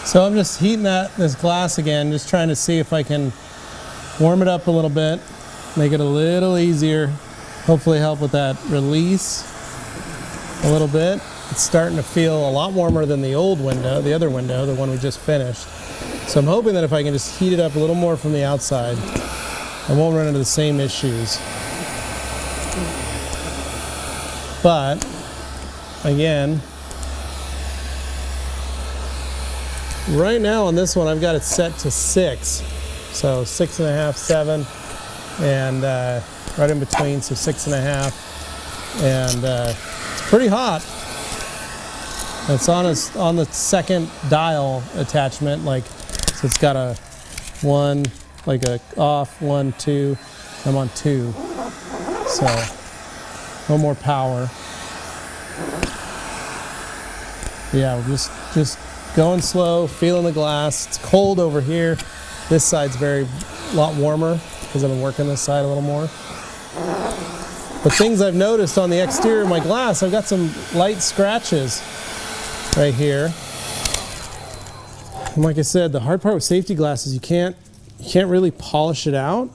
So I'm just heating this glass again, just trying to see if I can warm it up a little bit, make it a little easier, hopefully help with that release a little bit. It's starting to feel a lot warmer than the old window, the other window, the one we just finished. So I'm hoping that if I can just heat it up a little more from the outside, I won't run into the same issues. But again, right now on this one, I've got it set to 6. So 6.5, 7, and right in between, so 6.5. And it's pretty hot. It's on the second dial attachment, like, so it's got a 1, like a off, 1, 2. I'm on 2. So a little more power. Yeah, we're just going slow, feeling the glass. It's cold over here. This side's a lot warmer because I've been working this side a little more. But things I've noticed on the exterior of my glass, I've got some light scratches right here. And like I said, the hard part with safety glass is you can't really polish it out.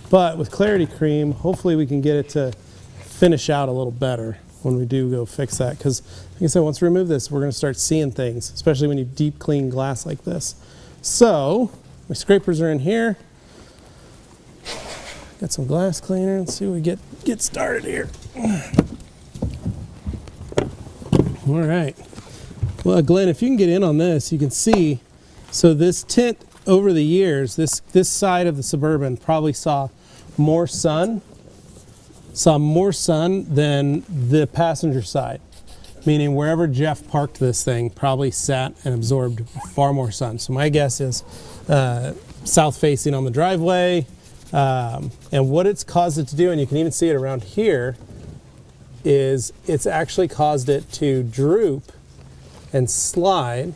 But with Clarity Cream, hopefully we can get it to finish out a little better when we do go fix that. Because like I said, once we remove this, we're going to start seeing things, especially when you deep clean glass like this. So my scrapers are in here. Got some glass cleaner. Let's see what we get started here. All right. Well, Glenn, if you can get in on this, you can see. So this tint over the years, this side of the Suburban probably saw more sun than the passenger side. Meaning wherever Jeff parked this thing probably sat and absorbed far more sun. So my guess is south facing on the driveway. And what it's caused it to do, and you can even see it around here, is it's actually caused it to droop and slide.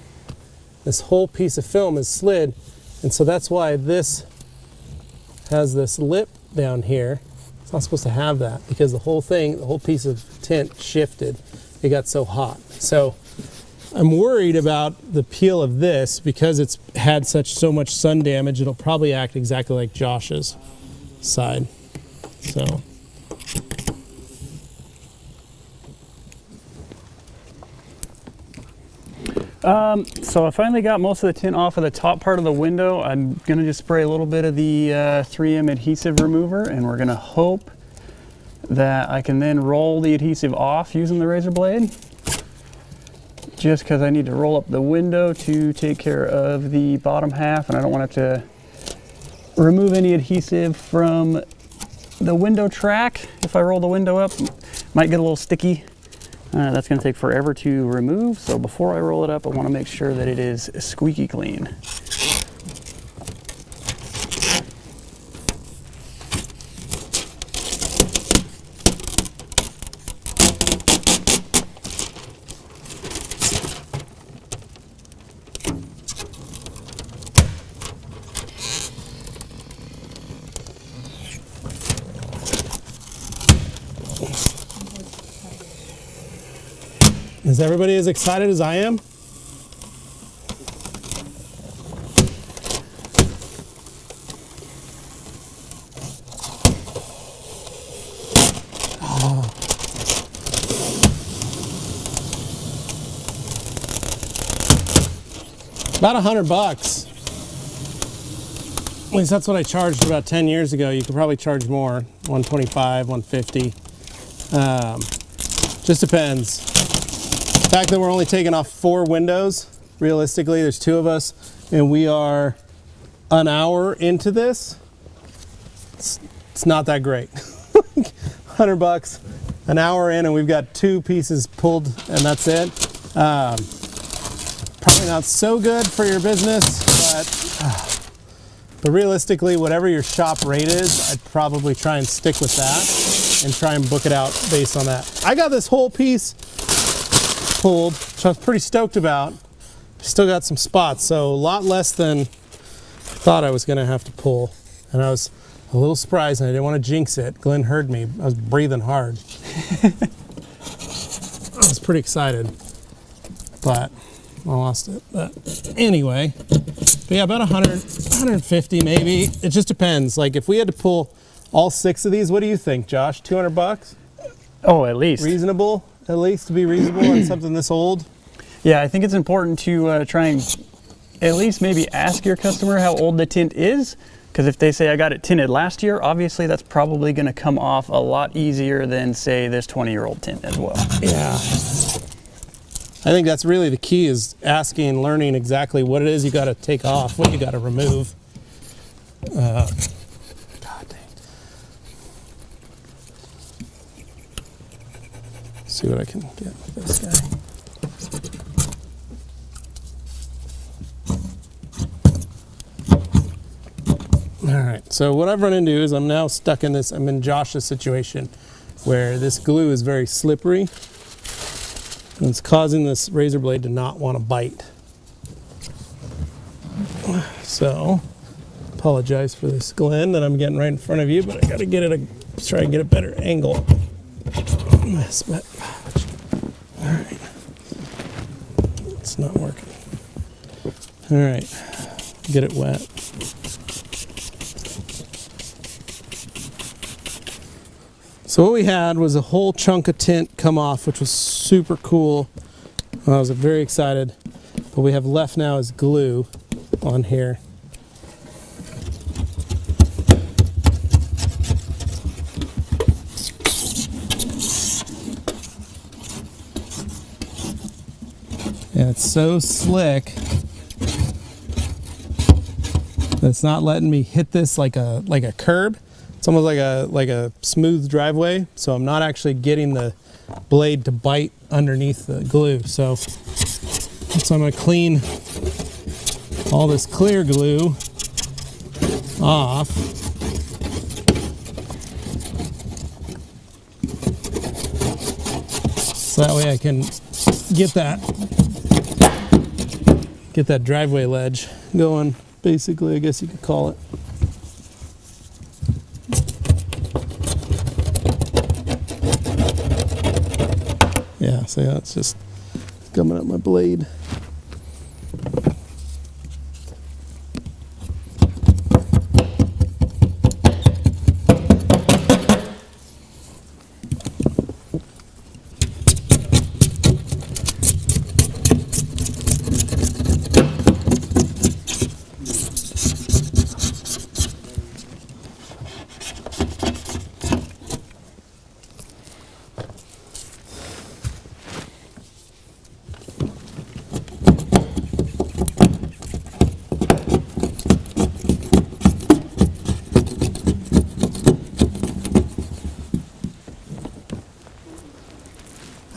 This whole piece of film is slid, and so that's why this has this lip down here. It's not supposed to have that because the whole piece of tint shifted. It got so hot. So I'm worried about the peel of this because it's had so much sun damage. It'll probably act exactly like Josh's side. So so I finally got most of the tint off of the top part of the window. I'm gonna just spray a little bit of the 3M adhesive remover, and we're gonna hope that I can then roll the adhesive off using the razor blade. Just because I need to roll up the window to take care of the bottom half, and I don't want to have to remove any adhesive from the window track. If I roll the window up, might get a little sticky. That's going to take forever to remove, so before I roll it up, I want to make sure that it is squeaky clean. Is everybody as excited as I am? Oh. About $100. At least that's what I charged about 10 years ago. You could probably charge more, 125, 150. Just depends. The fact that we're only taking off 4 windows, realistically, there's 2 of us, and we are an hour into this. It's not that great. $100, an hour in, and we've got 2 pieces pulled, and that's it. Probably not so good for your business, but realistically, whatever your shop rate is, I'd probably try and stick with that and try and book it out based on that. I got this whole piece pulled, which I was pretty stoked about. Still got some spots, so a lot less than I thought I was going to have to pull. And I was a little surprised, and I didn't want to jinx it. Glenn heard me. I was breathing hard. I was pretty excited. But I lost it. But anyway, but yeah, about 100, 150 maybe. It just depends. Like if we had to pull all 6 of these, what do you think, Josh? 200 bucks? Oh, at least. Reasonable, at least, to be reasonable on something this old? Yeah, I think it's important to try and at least maybe ask your customer how old the tint is. Because if they say I got it tinted last year, obviously that's probably going to come off a lot easier than, say, this 20-year-old tint as well. Yeah. I think that's really the key, is asking, learning exactly what it is you got to take off, what you got to remove. God dang. See what I can get with this guy. All right, so what I've run into is I'm now stuck in this, I'm in Josh's situation where this glue is very slippery and it's causing this razor blade to not want to bite. So, apologize for this Glen that I'm getting right in front of you, but I gotta get it try and get a better angle. Yes, but, all right, it's not working. All right, get it wet. So what we had was a whole chunk of tint come off, which was super cool. I was very excited. What we have left now is glue on here. And it's so slick that it's not letting me hit this like a curb. It's almost like a smooth driveway, so I'm not actually getting the blade to bite underneath the glue. So I'm going to clean all this clear glue off. So that way I can get that driveway ledge going, basically, I guess you could call it. Yeah, so yeah, it's just coming up my blade.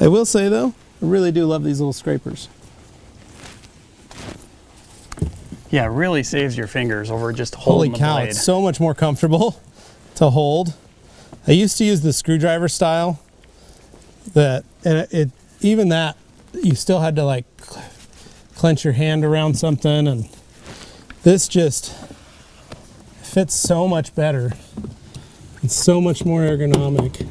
I will say though, I really do love these little scrapers. Yeah, it really saves your fingers over just holding the blade. Holy cow, it's so much more comfortable to hold. I used to use the screwdriver style, and even that, you still had to like clench your hand around something, and this just fits so much better. It's so much more ergonomic.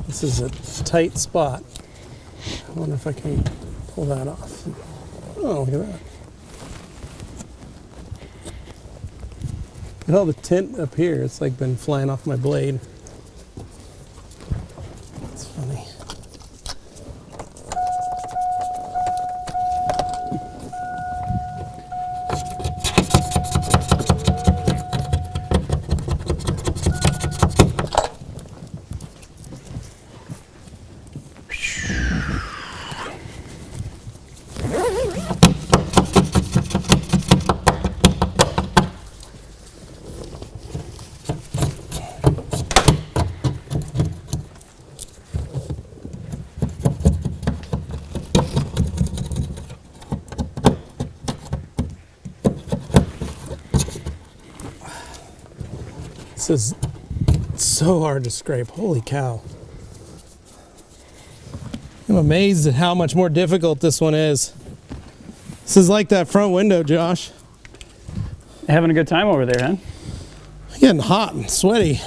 This is a tight spot. I wonder if I can pull that off. Oh, look at that. Look at all the tint up here. It's like been flying off my blade. It's funny. This is so hard to scrape. Holy cow. I'm amazed at how much more difficult this one is. This is like that front window, Josh. Having a good time over there, huh? Getting hot and sweaty.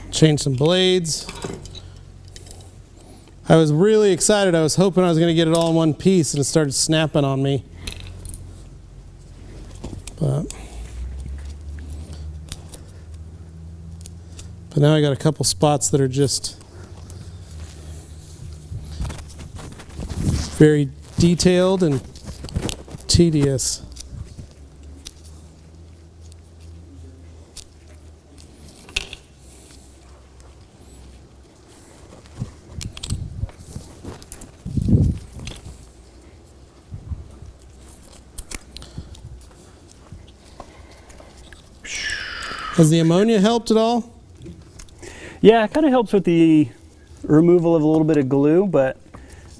Change some blades. I was really excited. I was hoping I was going to get it all in one piece, and it started snapping on me. But now I got a couple spots that are just very detailed and tedious. Has the ammonia helped at all? Yeah, it kind of helps with the removal of a little bit of glue, but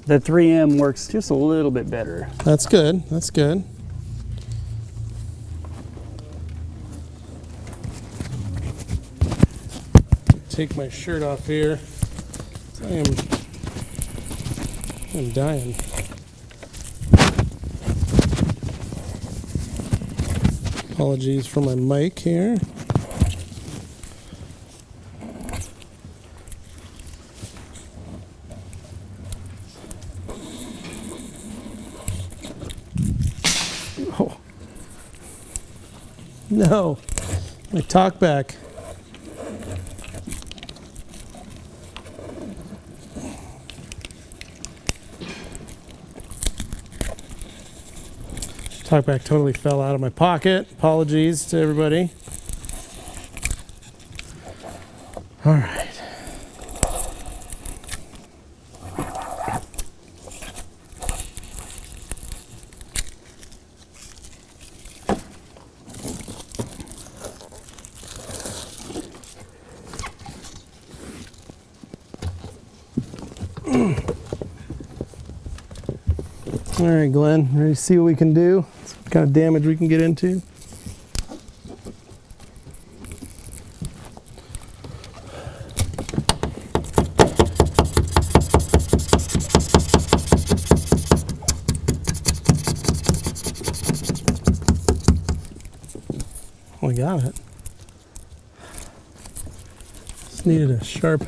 the 3M works just a little bit better. That's good. That's good. Take my shirt off here. I'm dying. Apologies for my mic here. Oh. No, my talk back. Talkback totally fell out of my pocket. Apologies to everybody. All right. All right, Glenn, ready to see what we can do? What kind of damage we can get into? We got it. Just needed a sharp.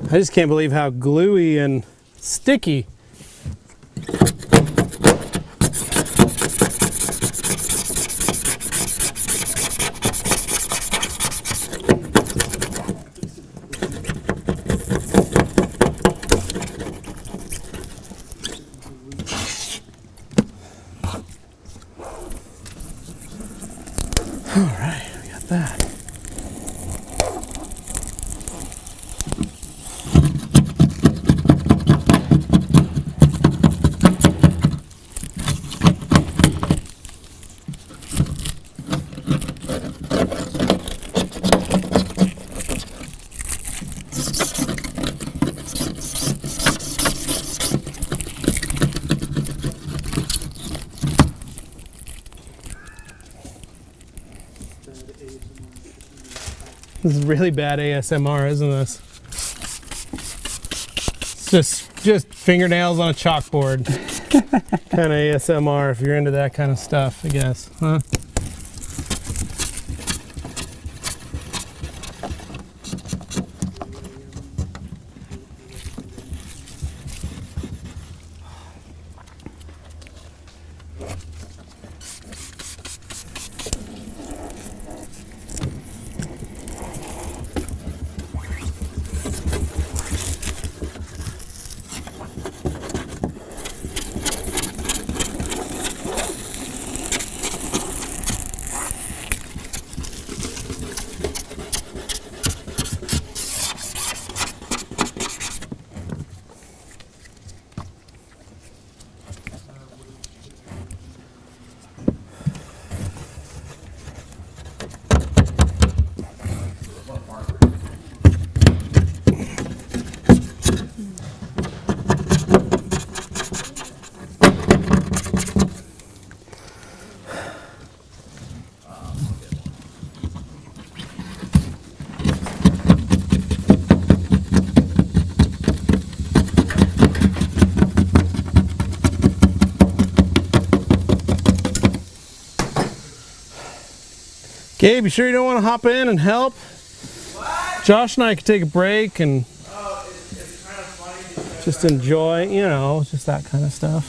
I just can't believe how gluey and sticky. All right, we got that. This is really bad ASMR, isn't this? It's just fingernails on a chalkboard. Kind of ASMR if you're into that kind of stuff, I guess, huh? Gabe, you sure you don't want to hop in and help? What? Josh and I could take a break and it's kind of funny just enjoy, you know, just that kind of stuff.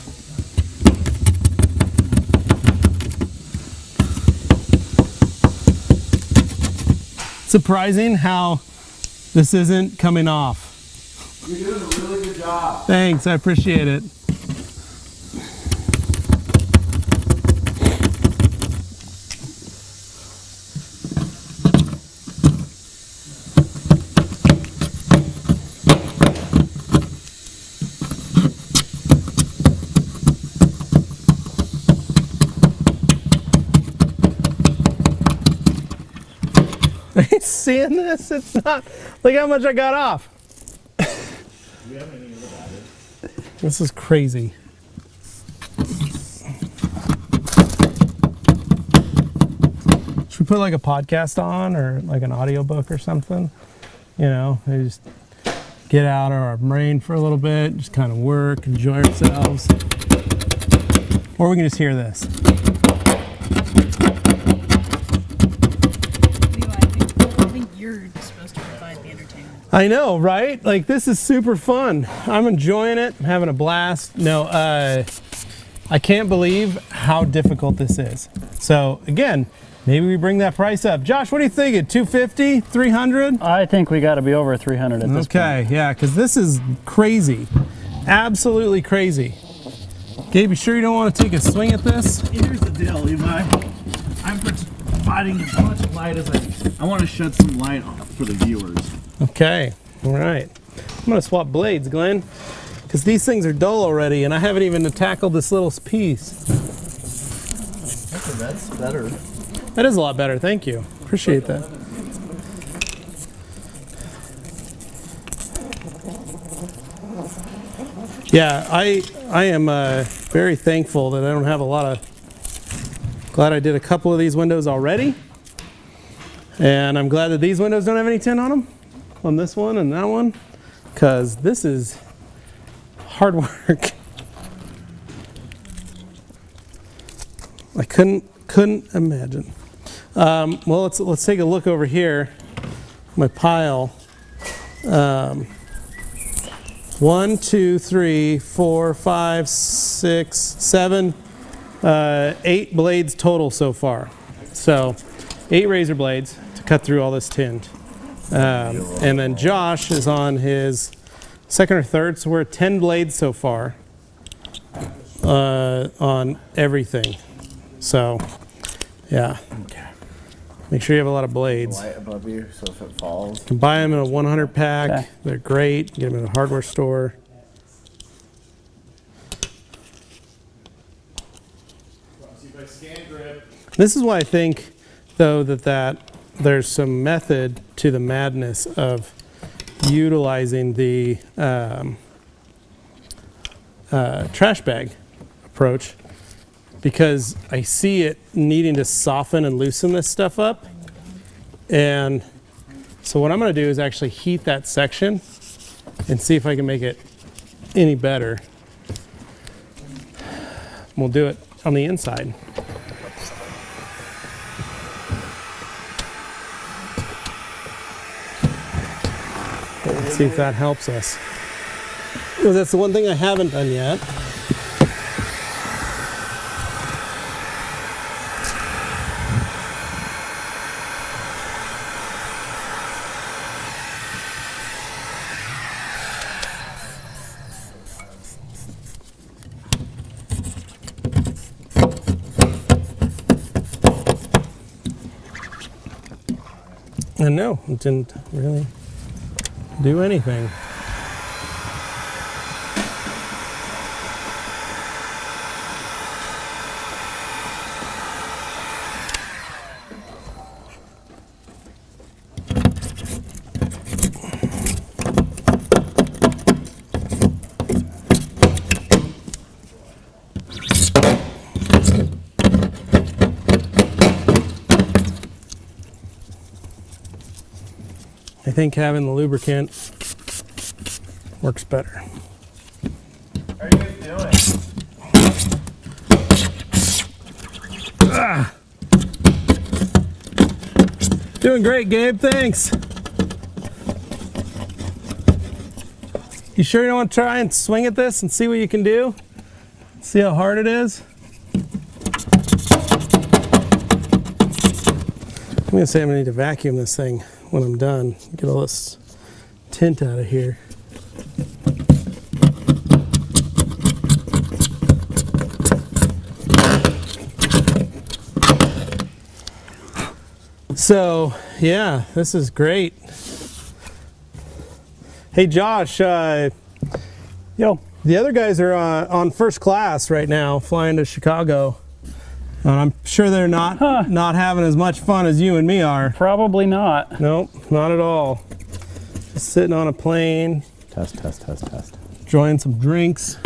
Surprising how this isn't coming off. You're doing a really good job. Thanks, I appreciate it. Are you seeing this? It's not. Look how much I got off. This is crazy. Should we put like a podcast on or like an audiobook or something? You know, we just get out of our brain for a little bit, just kind of work, enjoy ourselves. Or we can just hear this. You're supposed to provide the entertainment. I know, right? Like, this is super fun. I'm enjoying it. I'm having a blast. No, I can't believe how difficult this is. So, again, maybe we bring that price up. Josh, what are you thinking? 250? 300? I think we got to be over 300 at this point. Okay, yeah, because this is crazy. Absolutely crazy. Gabe, you sure you don't want to take a swing at this? Here's the deal, Levi. I'm providing as much light as I want to shed some light on for the viewers. Okay, all right. I'm going to swap blades, Glenn, because these things are dull already, and I haven't even tackled this little piece. Okay, that's better. That is a lot better, thank you. Appreciate that. Yeah, I am very thankful that I don't have a lot of... Glad I did a couple of these windows already. And I'm glad that these windows don't have any tint on them. On this one and that one. Because this is hard work. I couldn't imagine. Well, let's take a look over here. My pile. 1, 2, 3, 4, 5, 6, 7, 8 blades total so far. So 8 razor blades to cut through all this tint. And then Josh is on his second or third, so we're at 10 blades so far on everything. So yeah. Make sure you have a lot of blades. Light above you, so if it falls. You can buy them in a 100 pack. Okay. They're great. Get them in a hardware store. This is why I think, though, that there's some method to the madness of utilizing the trash bag approach, because I see it needing to soften and loosen this stuff up. And so what I'm going to do is actually heat that section and see if I can make it any better. We'll do it on the inside. Let's see if that helps us. Well, that's the one thing I haven't done yet. And no, it didn't really do anything. I think having the lubricant works better. How are you guys doing? Doing great, Gabe, thanks. You sure you don't want to try and swing at this and see what you can do? See how hard it is? I'm gonna say I'm gonna need to vacuum this thing when I'm done. Get all this tint out of here. So, yeah, this is great. Hey, Josh, Yo. the other guys are on first class right now, flying to Chicago. And I'm sure they're not having as much fun as you and me are. Probably not. Nope, not at all. Just sitting on a plane. Test. Enjoying some drinks.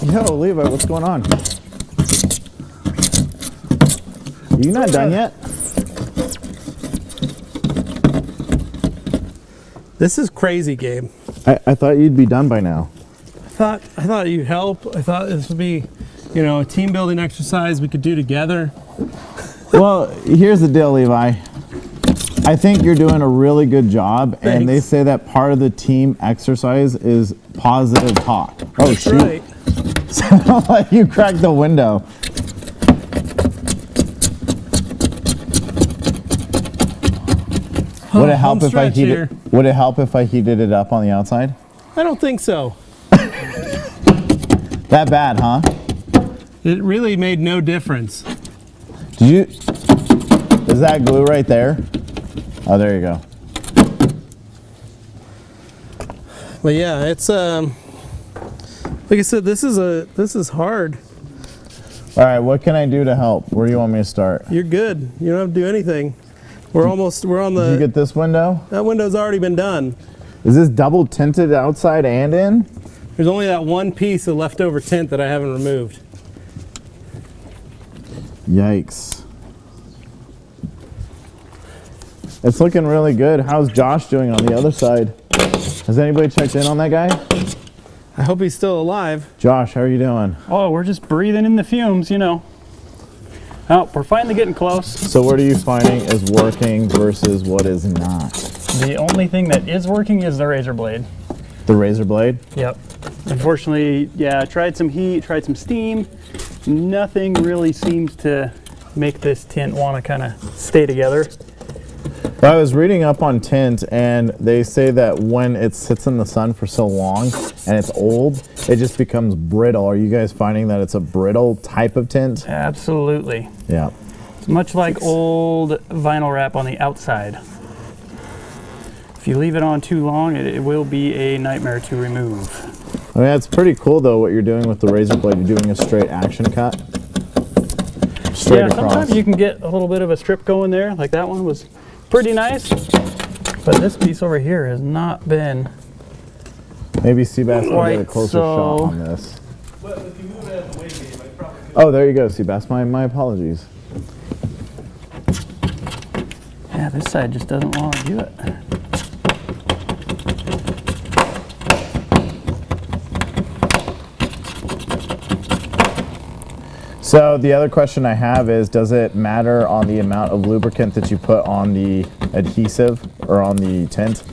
Yo, Levi, what's going on? Are you not done yet? This is crazy, Gabe. I thought you'd be done by now. I thought you'd help. I thought this would be, you know, a team building exercise we could do together. Well, here's the deal, Levi. I think you're doing a really good job, Thanks. and they say that part of the team exercise is positive talk. Oh, That's shoot. right. Sound like you cracked the window. Would it help if I heated? here. Would it help if I heated it up on the outside? I don't think so. That bad, huh? It really made no difference. Did you? Is that glue right there? Oh, there you go. But yeah, it's like I said, this is hard. All right, what can I do to help? Where do you want me to start? You're good. You don't have to do anything. We're on Did you the, get this window? that window's already been done. Is this double tinted outside and in? There's only that one piece of leftover tint that I haven't removed. Yikes. It's looking really good. How's Josh doing on the other side? Has anybody checked in on that guy? I hope he's still alive. Josh, how are you doing? Oh, we're just breathing in the fumes, you know. Oh, we're finally getting close. So what are you finding is working versus what is not? The only thing that is working is the razor blade. The razor blade? Yep. Unfortunately, yeah, tried some heat, tried some steam. Nothing really seems to make this tint want to kind of stay together. Well, I was reading up on tint, and they say that when it sits in the sun for so long and it's old, it just becomes brittle. Are you guys finding that it's a brittle type of tint? Absolutely. Yeah. It's much like old vinyl wrap on the outside. If you leave it on too long, it will be a nightmare to remove. I mean, that's pretty cool, though, what you're doing with the razor blade. You're doing a straight action cut. Straight across. Sometimes you can get a little bit of a strip going there, like that one was pretty nice. But this piece over here has not been. Maybe Seabass will get a Quite closer so. shot on this. But if you move it out of the way, Gabe, I probably could. Oh, there you go, Seabass. My apologies. Yeah, this side just doesn't want to do it. So the other question I have is, does it matter on the amount of lubricant that you put on the adhesive or on the tint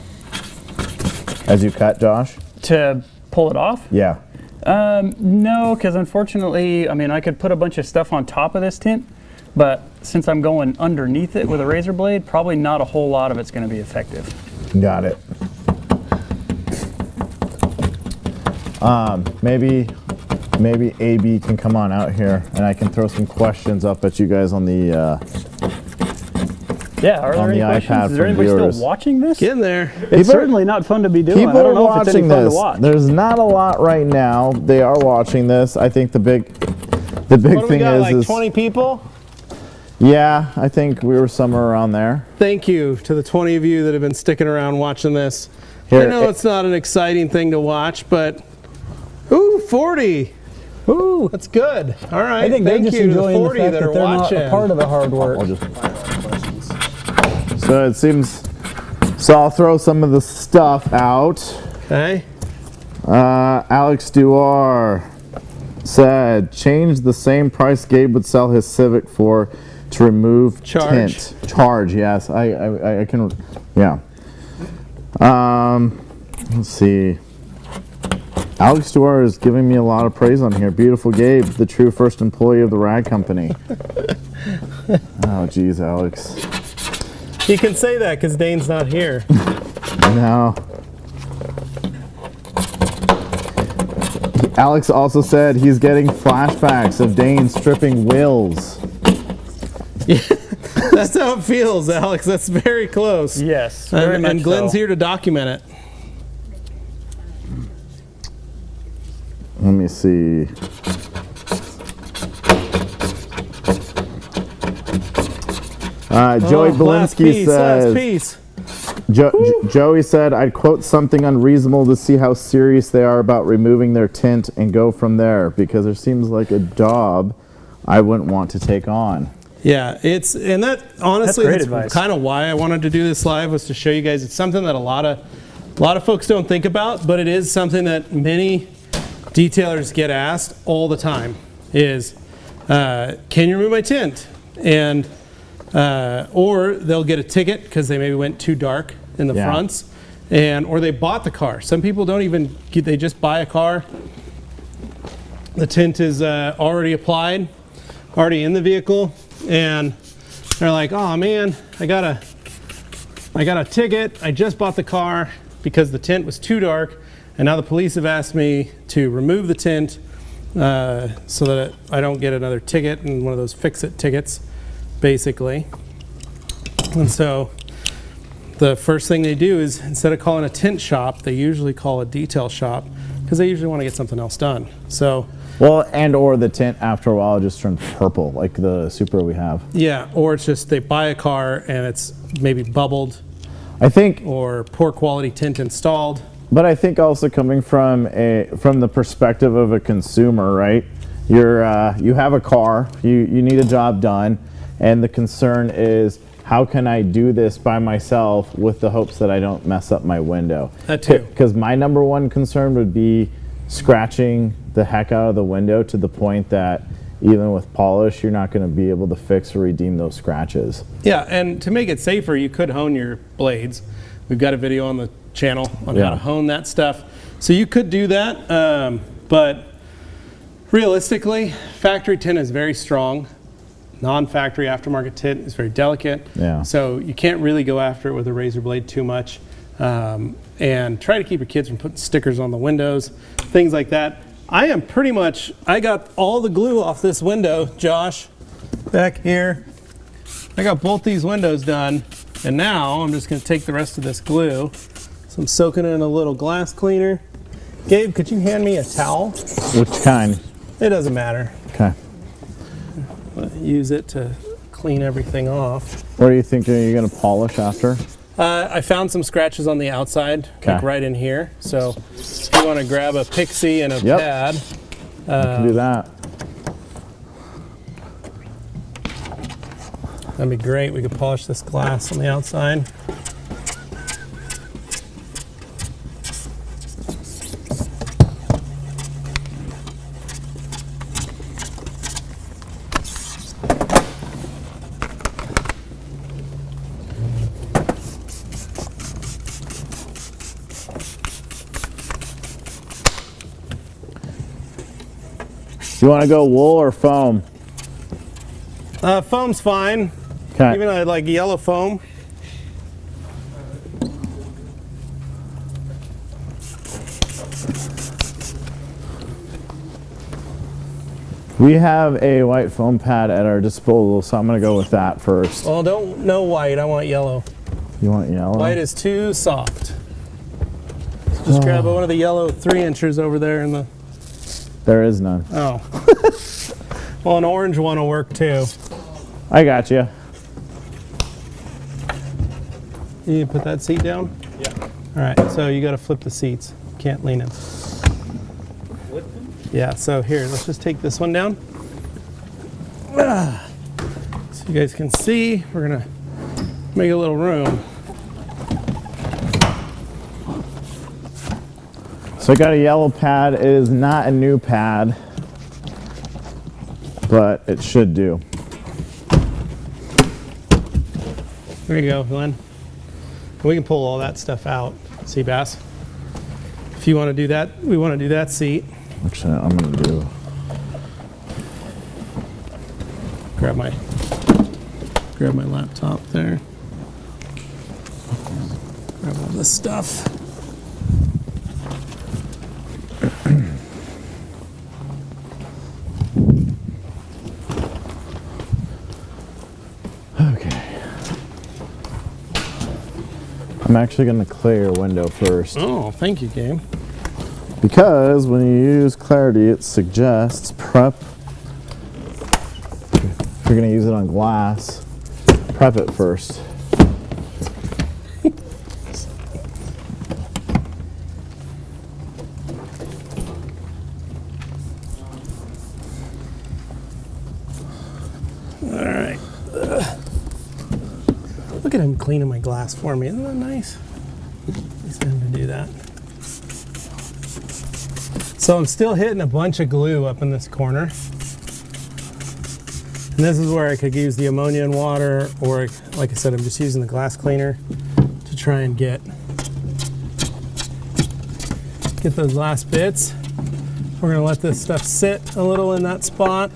as you cut, Josh? To pull it off? Yeah. No, because unfortunately, I mean, I could put a bunch of stuff on top of this tint, but since I'm going underneath it with a razor blade, probably not a whole lot of it's going to be effective. Got it. Maybe AB can come on out here and I can throw some questions up at you guys on the Yeah, are there on any the questions? iPad Is there from anybody viewers. still watching this? Get in there. It's certainly not fun to be doing. People I don't are know if it's any watching fun this. to watch. There's not a lot right now. They are watching this. I think the big What do we thing got, like is 20 people? yeah, I think we were somewhere around there. Thank you to the 20 of you that have been sticking around watching this. Here, I know it's not an exciting thing to watch, but ooh, 40. Ooh, That's good. All right. I think they're Thank just you to the enjoying the 40 fact that that are they're not watching. a part of the hard work. So it seems. So I'll throw some of the stuff out. Okay. Alex Duar said, change the same price Gabe would sell his Civic for to remove Charge. tint. Charge, yes. I can, yeah. Let's see. Alex Duar is giving me a lot of praise on here. Beautiful Gabe, the true first employee of the rag company. Oh, geez, Alex. You can say that because Dane's not here. No. Alex also said he's getting flashbacks of Dane stripping wheels. That's how it feels, Alex. That's very close. Yes, very much And Glenn's so. here to document it. Let me see. Joey Last Belinsky piece, last says, piece. Joey said, I'd quote something unreasonable to see how serious they are about removing their tint and go from there, because there seems like a job I wouldn't want to take on. Yeah, and that honestly, great that's advice. kind of why I wanted to do this live, was to show you guys it's something that a lot of folks don't think about, but it is something that many detailers get asked all the time. Is can you remove my tint? And or they'll get a ticket because they maybe went too dark in the Yeah. fronts, or they bought the car. Some people don't even they just buy a car. The tint is already applied, already in the vehicle, and they're like, oh man, I got a ticket. I just bought the car because the tint was too dark, and now the police have asked me to remove the tint so that I don't get another ticket and one of those fix-it tickets, basically. And so the first thing they do is, instead of calling a tint shop, they usually call a detail shop because they usually want to get something else done. So Well, and or the tint after a while just turns purple, like the Supra we have. yeah, or it's just they buy a car and it's maybe bubbled I think, or poor quality tint installed. but I think also coming from the perspective of a consumer, right? You have a car, you need a job done, and the concern is, how can I do this by myself with the hopes that I don't mess up my window? That too. Because my number one concern would be scratching the heck out of the window to the point that even with polish, you're not going to be able to fix or redeem those scratches. Yeah, and to make it safer, you could hone your blades. We've got a video on the channel on how Yeah. to hone that stuff. So you could do that, but realistically, factory tint is very strong. Non-factory aftermarket tint is very delicate. Yeah. So you can't really go after it with a razor blade too much. And try to keep your kids from putting stickers on the windows, things like that. I got all the glue off this window, Josh, back here. I got both these windows done, and now I'm just gonna take the rest of this glue. So I'm soaking it in a little glass cleaner. Gabe, could you hand me a towel? Which kind? It doesn't matter. Okay. Use it to clean everything off. What are you thinking? Are you going to polish after? I found some scratches on the outside, like Okay. right in here. So if you want to grab a pixie and a Yep. pad, I can do that. that'd be great. We could polish this glass on the outside. You want to go wool or foam? Foam's fine. Okay. Even I like yellow foam. We have a white foam pad at our disposal, so I'm going to go with that first. Well, no white. I want yellow. You want yellow? White is too soft. Just grab one of the yellow 3-inchers over there in the... There is none. Oh. Well, an orange one will work too. I got you. You need to put that seat down? Yeah. All right, so you got to flip the seats. Can't lean them. Yeah, so here, let's just take this one down. So you guys can see, we're gonna make a little room. So I got a yellow pad. It is not a new pad, but it should do. There you go, Glenn. We can pull all that stuff out, Seabass. If you want to do that, we want to do that seat. Actually, I'm going to do... Grab my laptop there. Grab all this stuff. Okay. I'm actually going to clear your window first. Oh, thank you, Gabe. Because when you use clarity, it suggests prep. If you're going to use it on glass, prep it first. All right. Look at him cleaning my glass for me. Isn't that nice? Nice of him to do that. So I'm still hitting a bunch of glue up in this corner. And this is where I could use the ammonia and water, or like I said, I'm just using the glass cleaner to try and get those last bits. We're gonna let this stuff sit a little in that spot.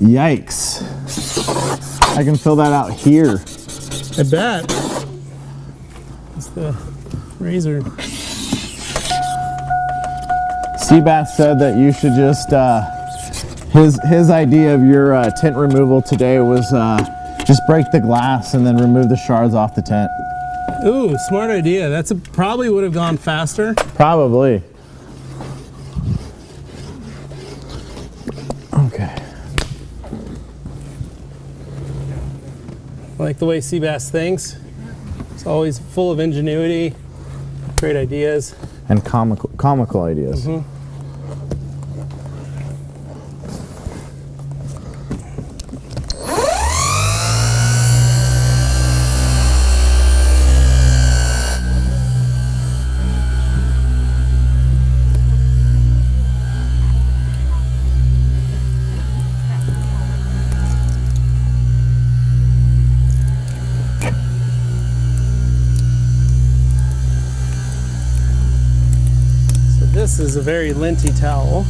Yikes. I can fill that out here. I bet. It's the razor. Seabass said that you should just, his idea of your tint removal today was just break the glass and then remove the shards off the tint. Ooh, smart idea. That's probably would have gone faster. Probably. Okay. I like the way Seabass thinks. It's always full of ingenuity, great ideas. And comical ideas. Mm-hmm. This is a very linty towel.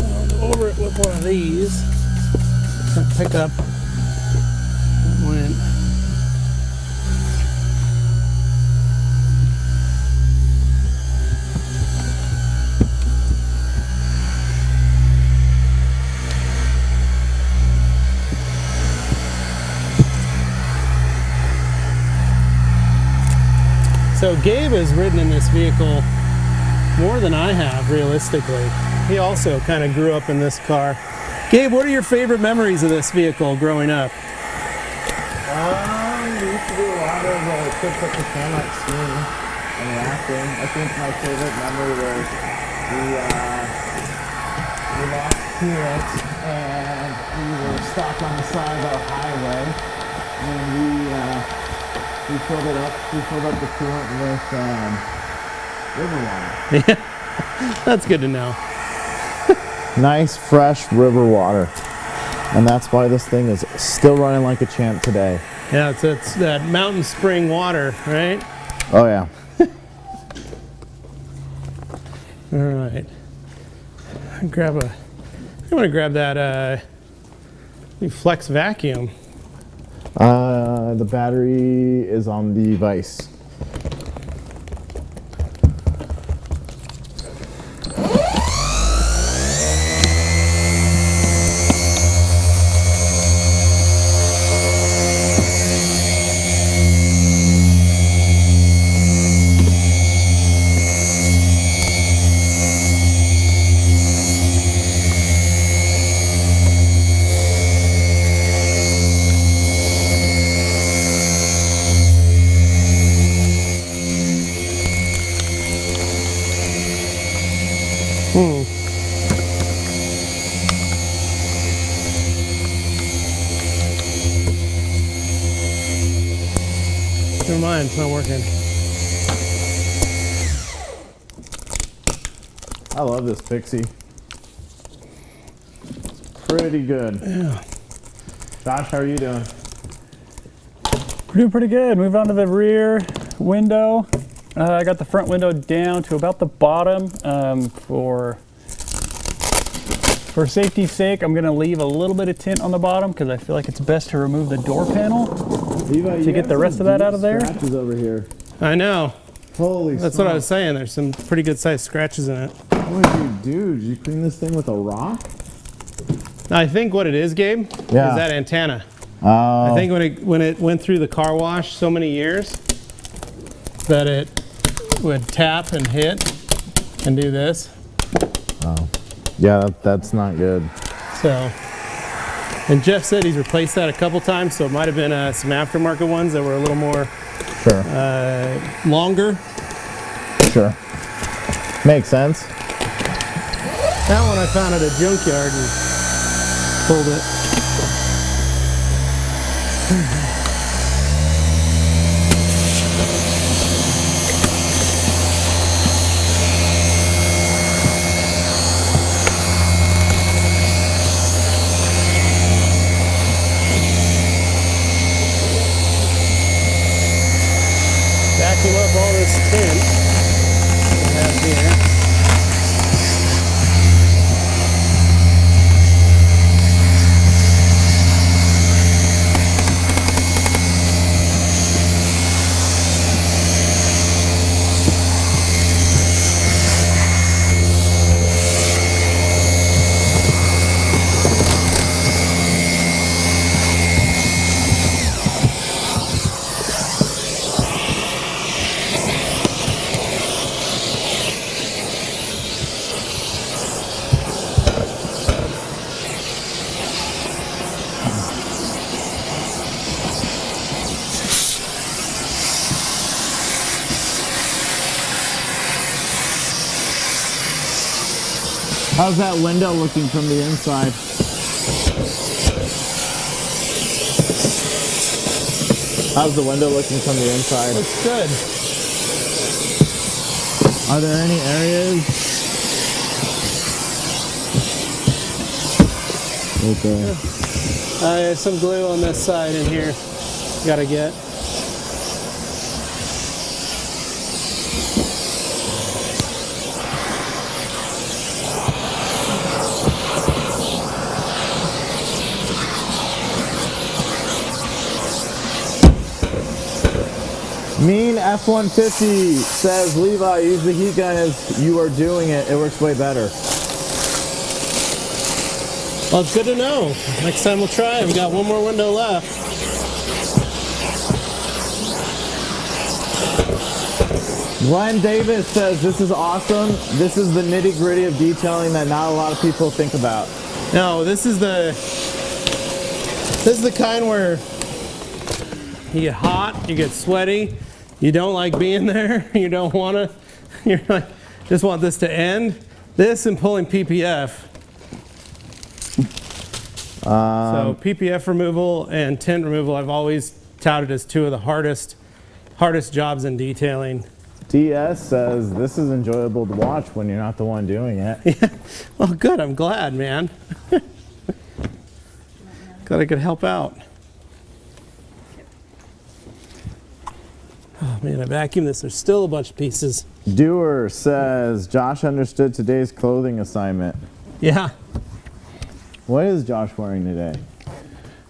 I'll go over it with one of these. Pick up that went. So Gabe has ridden in this vehicle more than I have, realistically. He also kind of grew up in this car. Gabe, what are your favorite memories of this vehicle growing up? We used to do a lot of trips up to Camelot skiing and rafting. I think my favorite memory was we lost coolant and we were stopped on the side of our highway, and we filled it up. We filled up the coolant with river water. Yeah, that's good to know. Nice, fresh river water. And that's why this thing is still running like a champ today. Yeah, it's that mountain spring water, right? Oh, yeah. All right. I'm gonna grab that flex vacuum. The battery is on the vise. Never mind, it's not working. I love this Pixie. Pretty good. Yeah. Josh, how are you doing? We're doing pretty good. Move on to the rear window. I got the front window down to about the bottom. For safety's sake, I'm gonna leave a little bit of tint on the bottom because I feel like it's best to remove the door panel Levi, to get the rest of that out of there. Scratches over here. I know. Holy That's what I was saying. There's some pretty good sized scratches in it. What did you do? Did you clean this thing with a rock? I think what it is, Gabe, Yeah. is that antenna. Oh. I think when it went through the car wash so many years that it would tap and hit and do this. Yeah, that's not good. So, and Jeff said he's replaced that a couple times, so it might have been some aftermarket ones that were a little more Sure. longer. Sure. Makes sense. That one I found at a junkyard and pulled it. Vacuum up all this tint we have here. How's that window looking from the inside? How's the window looking from the inside? Looks good. Are there any areas? Okay. There's some glue on this side in here. Gotta get. Mean F-150 says, Levi, use the heat gun as you are doing it. It works way better. Well, it's good to know. Next time we'll try. We've got one more window left. Glenn Davis says, this is awesome. This is the nitty gritty of detailing that not a lot of people think about. No, this is the kind where you get hot, you get sweaty, you don't like being there, you don't want to, you're like, just want this to end. This and pulling PPF. So PPF removal and tint removal I've always touted as two of the hardest jobs in detailing. DS says this is enjoyable to watch when you're not the one doing it. Yeah. Well, good. I'm glad, man. Glad I could help out. Oh man, I vacuumed this. There's still a bunch of pieces. Doer says Josh understood today's clothing assignment. Yeah. What is Josh wearing today?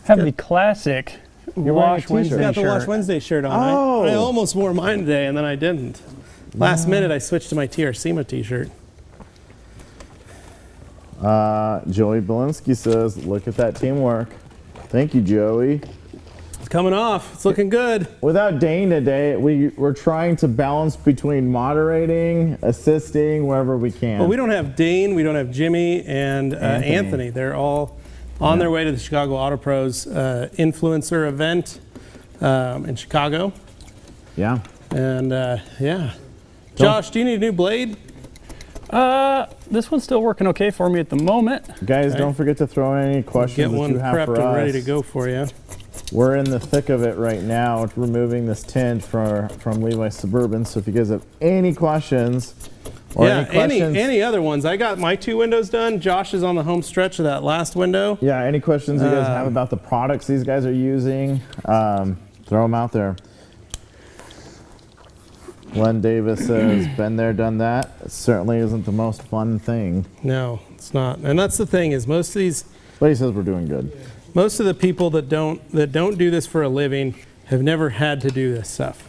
Have the classic You're wearing a Wash t-shirt. Wednesday I got the Wash shirt. Wednesday shirt on. Oh. I almost wore mine today and then I didn't. Last minute I switched to my TRCMA t-shirt. Joey Belinsky says, look at that teamwork. Thank you, Joey. It's coming off. It's looking good. Without Dane today, we're trying to balance between moderating, assisting, wherever we can. Well, we don't have Dane, we don't have Jimmy, and Anthony. They're all on their way to the Chicago Auto Pros influencer event in Chicago. Yeah. And yeah. Josh, do you need a new blade? This one's still working okay for me at the moment. Guys, don't forget to throw in any questions Get that one you have prepped for and us. ready to go for you. We're in the thick of it right now, removing this tint from Levi Suburban. So if you guys have any questions or Yeah, any questions, any other ones. I got my 2 windows done. Josh is on the home stretch of that last window. yeah, any questions you guys have about the products these guys are using, throw them out there. Len Davis says, been there, done that. It certainly isn't the most fun thing. No, it's not. And that's the thing is most of these, But he says we're doing good. most of the people that don't do this for a living have never had to do this stuff.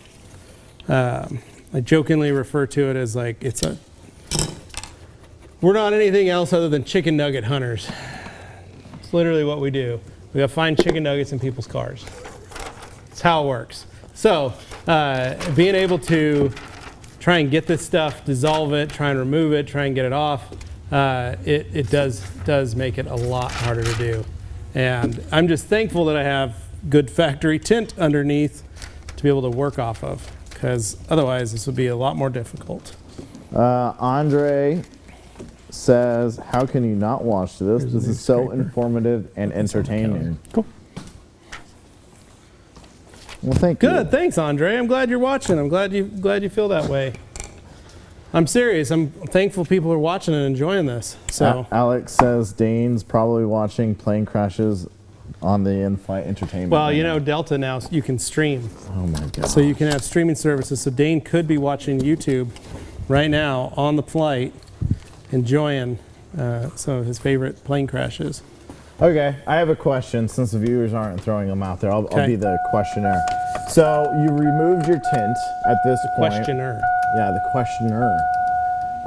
I jokingly refer to it as like we're not anything else other than chicken nugget hunters. It's literally what we do. We gotta find chicken nuggets in people's cars. It's how it works. So being able to try and get this stuff, dissolve it, try and remove it, try and get it off, it does make it a lot harder to do. And I'm just thankful that I have good factory tint underneath to be able to work off of, because otherwise this would be a lot more difficult. Andre says, how can you not watch this? This is so informative and entertaining. Cool. Well, thank you. Good, thanks, Andre. I'm glad you're watching. I'm glad you feel that way. I'm serious. I'm thankful people are watching and enjoying this. So Alex says Dane's probably watching plane crashes on the in-flight entertainment. well, right you now. know, Delta now you can stream, Oh my god. so you can have streaming services. So Dane could be watching YouTube right now on the flight, enjoying some of his favorite plane crashes. Okay, I have a question. Since the viewers aren't throwing them out there, I'll Okay. be the questionnaire. So you removed your tint at this point. Questioner. Yeah, the questioner.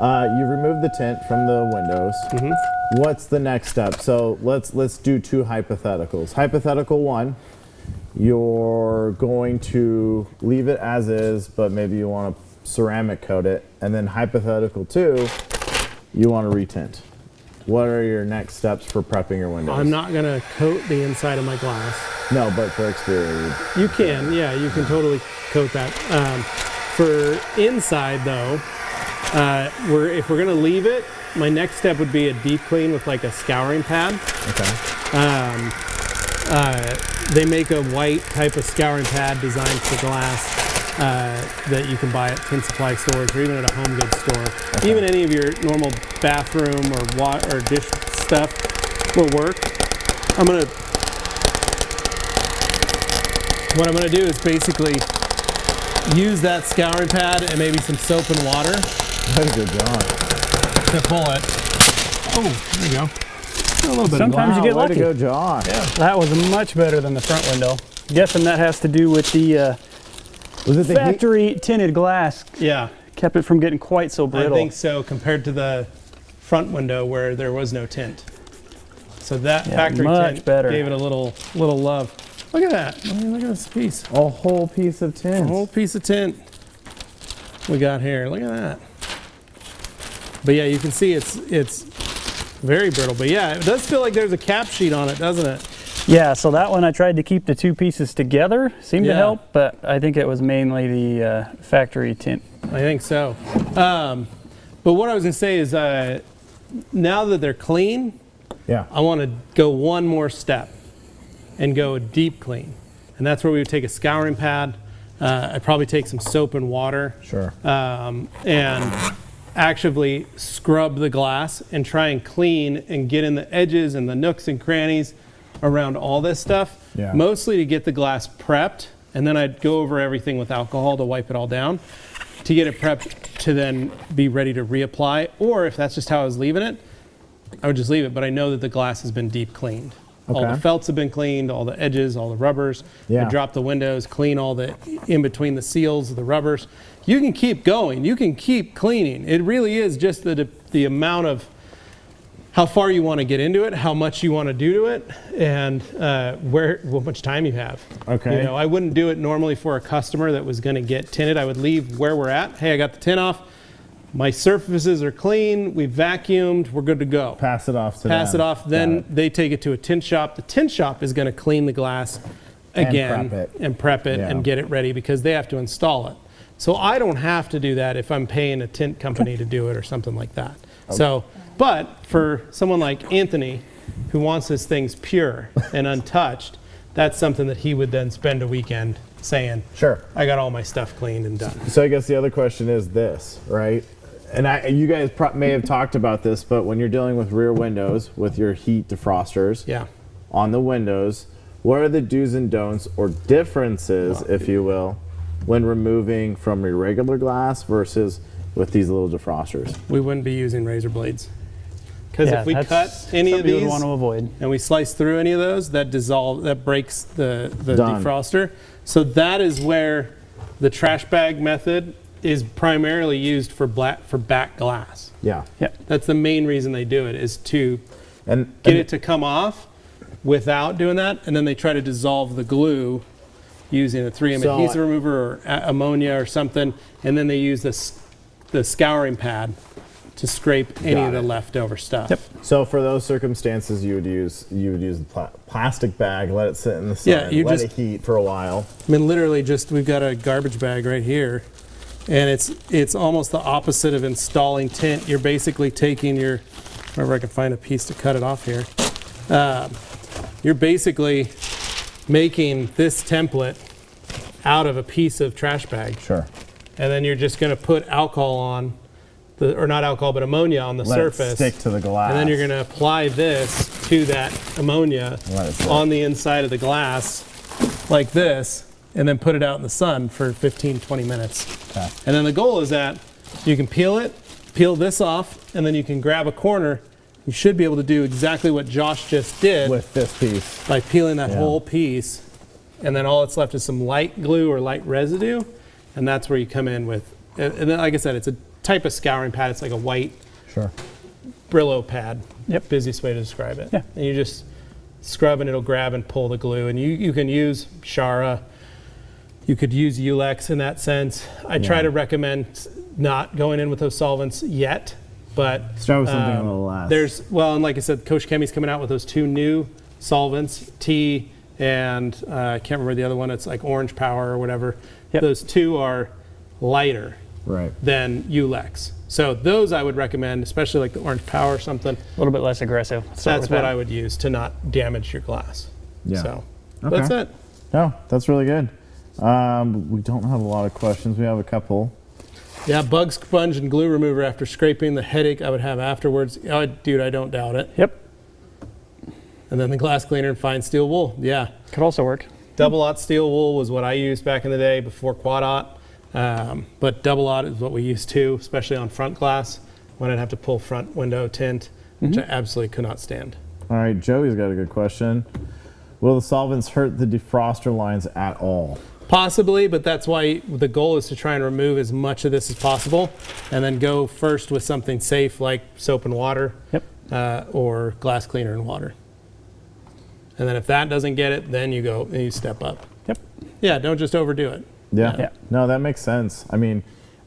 You removed the tint from the windows. Mm-hmm. What's the next step? So let's do 2 hypotheticals. Hypothetical 1, you're going to leave it as is, but maybe you want to ceramic coat it. And then hypothetical 2, you want to retint. What are your next steps for prepping your windows? I'm not gonna coat the inside of my glass. No, but for exterior. You can, yeah, you can totally coat that. For inside though, if we're gonna leave it, my next step would be a deep clean with like a scouring pad. Okay. They make a white type of scouring pad designed for glass that you can buy at Tint Supply stores or even at a home goods store. Okay. Even any of your normal bathroom or dish stuff will work. What I'm gonna do is basically use that scouring pad and maybe some soap and water That's a good job. to pull it. Oh, there you go. A little bit Sometimes of you get Way lucky. to go, Josh. That was much better than the front window. Guessing that has to do with the Was it the heat? factory tinted glass. yeah. Kept it from getting quite so I brittle. think so, compared to the front window where there was no tint. So that Yeah, factory much tint better. gave it a little love. Look at that. I mean, look at this piece. A whole piece of tint. A whole piece of tint we got here. Look at that. But yeah, you can see it's Very brittle, but yeah, it does feel like there's a cap sheet on it, doesn't it? Yeah, so that one I tried to keep the two pieces together, seemed to help, but I think it was mainly the factory tint. I think so. But what I was gonna say is, now that they're clean, I want to go one more step and go a deep clean, and that's where we would take a scouring pad. I'd probably take some soap and water, and actively scrub the glass and try and clean and get in the edges and the nooks and crannies around all this stuff, mostly to get the glass prepped, and then I'd go over everything with alcohol to wipe it all down to get it prepped to then be ready to reapply. Or if that's just how I was leaving it, I would just leave it, but I know that the glass has been deep cleaned. All the felts have been cleaned, all the edges, all the rubbers. I drop the windows, clean all the in between the seals of the rubbers. You can keep going, you can keep cleaning. It really is just the amount of how far you want to get into it, how much you want to do to it, and how much time you have. You know, I wouldn't do it normally for a customer that was going to get tinted. I would leave where we're at. Hey, I got the tint off. My surfaces are clean. We vacuumed. We're good to go. Pass it off to them. Pass it off. Then they take it to a tint shop. The tint shop is going to clean the glass again and prep it and get it ready because they have to install it. So I don't have to do that if I'm paying a tint company to do it or something like that. So, but for someone like Anthony, who wants his things pure and untouched, that's something that he would then spend a weekend saying, I got all my stuff cleaned and done. So I guess the other question is this, right? And you guys may have talked about this, but when you're dealing with rear windows with your heat defrosters on the windows, what are the do's and don'ts or differences, if you will, when removing from your regular glass versus with these little defrosters? We wouldn't be using razor blades. Because if we cut any of these want to avoid. and we slice through any of those, that breaks the defroster. So that is where the trash bag method is primarily used for back glass. That's the main reason they do it, is to get it to come off without doing that, and then they try to dissolve the glue using a 3M adhesive remover or ammonia or something, and then they use the scouring pad to scrape any of the leftover stuff. So for those circumstances, you would use the plastic bag, let it sit in the sun, let it heat for a while. I mean, literally, we've got a garbage bag right here, and it's almost the opposite of installing tint. You're basically taking wherever I can find a piece to cut it off here. You're basically making this template out of a piece of trash bag. Sure. And then you're just going to put alcohol on, or not alcohol, but ammonia on the surface. Let it stick to the glass. And then you're going to apply this to that ammonia on the inside of the glass, like this, and then put it out in the sun for 15, 20 minutes. And then the goal is that you can peel this off, and then you can grab a corner. You should be able to do exactly what Josh just did with this piece by peeling that whole piece, and then all that's left is some light glue or light residue, and that's where you come in with. And then, like I said, it's a type of scouring pad. It's like a white Brillo pad. Busiest way to describe it. And you just scrub, and it'll grab and pull the glue. And you can use Shara. You could use Ulex in that sense. I try to recommend not going in with those solvents yet. But start with something a little less. And like I said, Coach Chemi's coming out with those two new solvents, T and I can't remember the other one. It's like Orange Power or whatever. Those two are lighter than Ulex. So those I would recommend, especially like the Orange Power or something. A little bit less aggressive. That's what I would use to not damage your glass. So that's it. No, that's really good. We don't have a lot of questions. We have a couple. Yeah, bug sponge and glue remover after scraping, the headache I would have afterwards. Oh, dude, I don't doubt it. And then the glass cleaner and fine steel wool. Could also work. Double aught steel wool was what I used back in the day before quad aught. But double aught is what we use too, especially on front glass when I'd have to pull front window tint, which I absolutely could not stand. All right, Joey's got a good question. Will the solvents hurt the defroster lines at all? Possibly, but that's why the goal is to try and remove as much of this as possible, and then go first with something safe like soap and water, or glass cleaner and water. And then if that doesn't get it, then you step up. Yeah, don't just overdo it. No, that makes sense. I mean,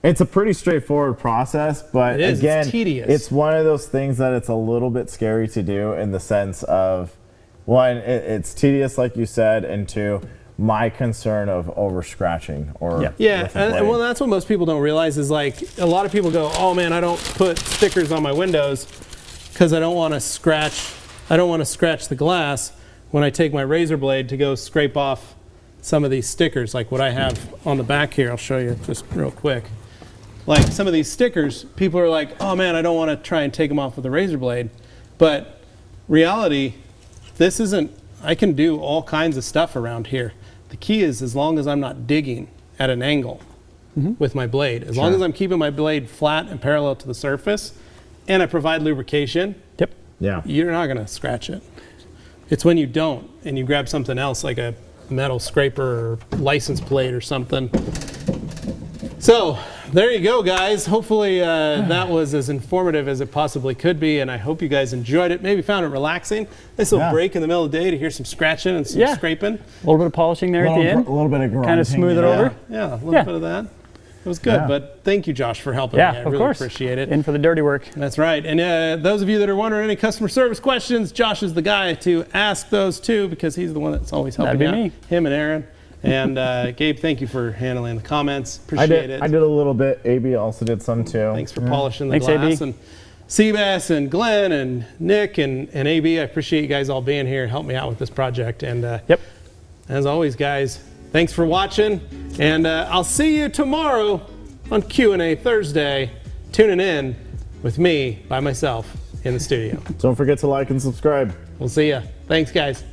It's a pretty straightforward process, but It is. again, It's tedious. it's one of those things that it's a little bit scary to do in the sense of, one, it's tedious, like you said, and two, my concern of over scratching or Yeah, with the and blade. well, that's what most people don't realize is like a lot of people go, oh man, I don't put stickers on my windows because I don't want to scratch. I don't want to scratch the glass when I take my razor blade to go scrape off some of these stickers, like what I have on the back here. I'll show you just real quick. Like some of these stickers, people are like, oh man, I don't want to try and take them off with a razor blade. But reality, this isn't, I can do all kinds of stuff around here. The key is as long as I'm not digging at an angle with my blade, as long as I'm keeping my blade flat and parallel to the surface, and I provide lubrication, Yeah. you're not going to scratch it. It's when you don't and you grab something else like a metal scraper or license plate or something. So there you go, guys. Hopefully that was as informative as it possibly could be, and I hope you guys enjoyed it. Maybe found it relaxing. Nice little break in the middle of the day to hear some scratching and some scraping. A little bit of polishing there at the end. A little bit of grinding. Kind of smooth it over. Yeah, a little bit of that. It was good, but thank you, Josh, for helping me. I of really course. appreciate it. In for the dirty work. That's right. And those of you that are wondering any customer service questions, Josh is the guy to ask those to because he's the one that's always helping That'd be out. me. Him and Aaron. And Gabe, thank you for handling the comments. Appreciate it. I did a little bit. AB also did some too. Thanks for polishing the Thanks, glass. AB. And Seabass and Glenn and Nick and AB, I appreciate you guys all being here and helping me out with this project. And as always, guys, thanks for watching. And I'll see you tomorrow on Q&A Thursday, tuning in with me by myself in the studio. Don't forget to like and subscribe. We'll see ya. Thanks, guys.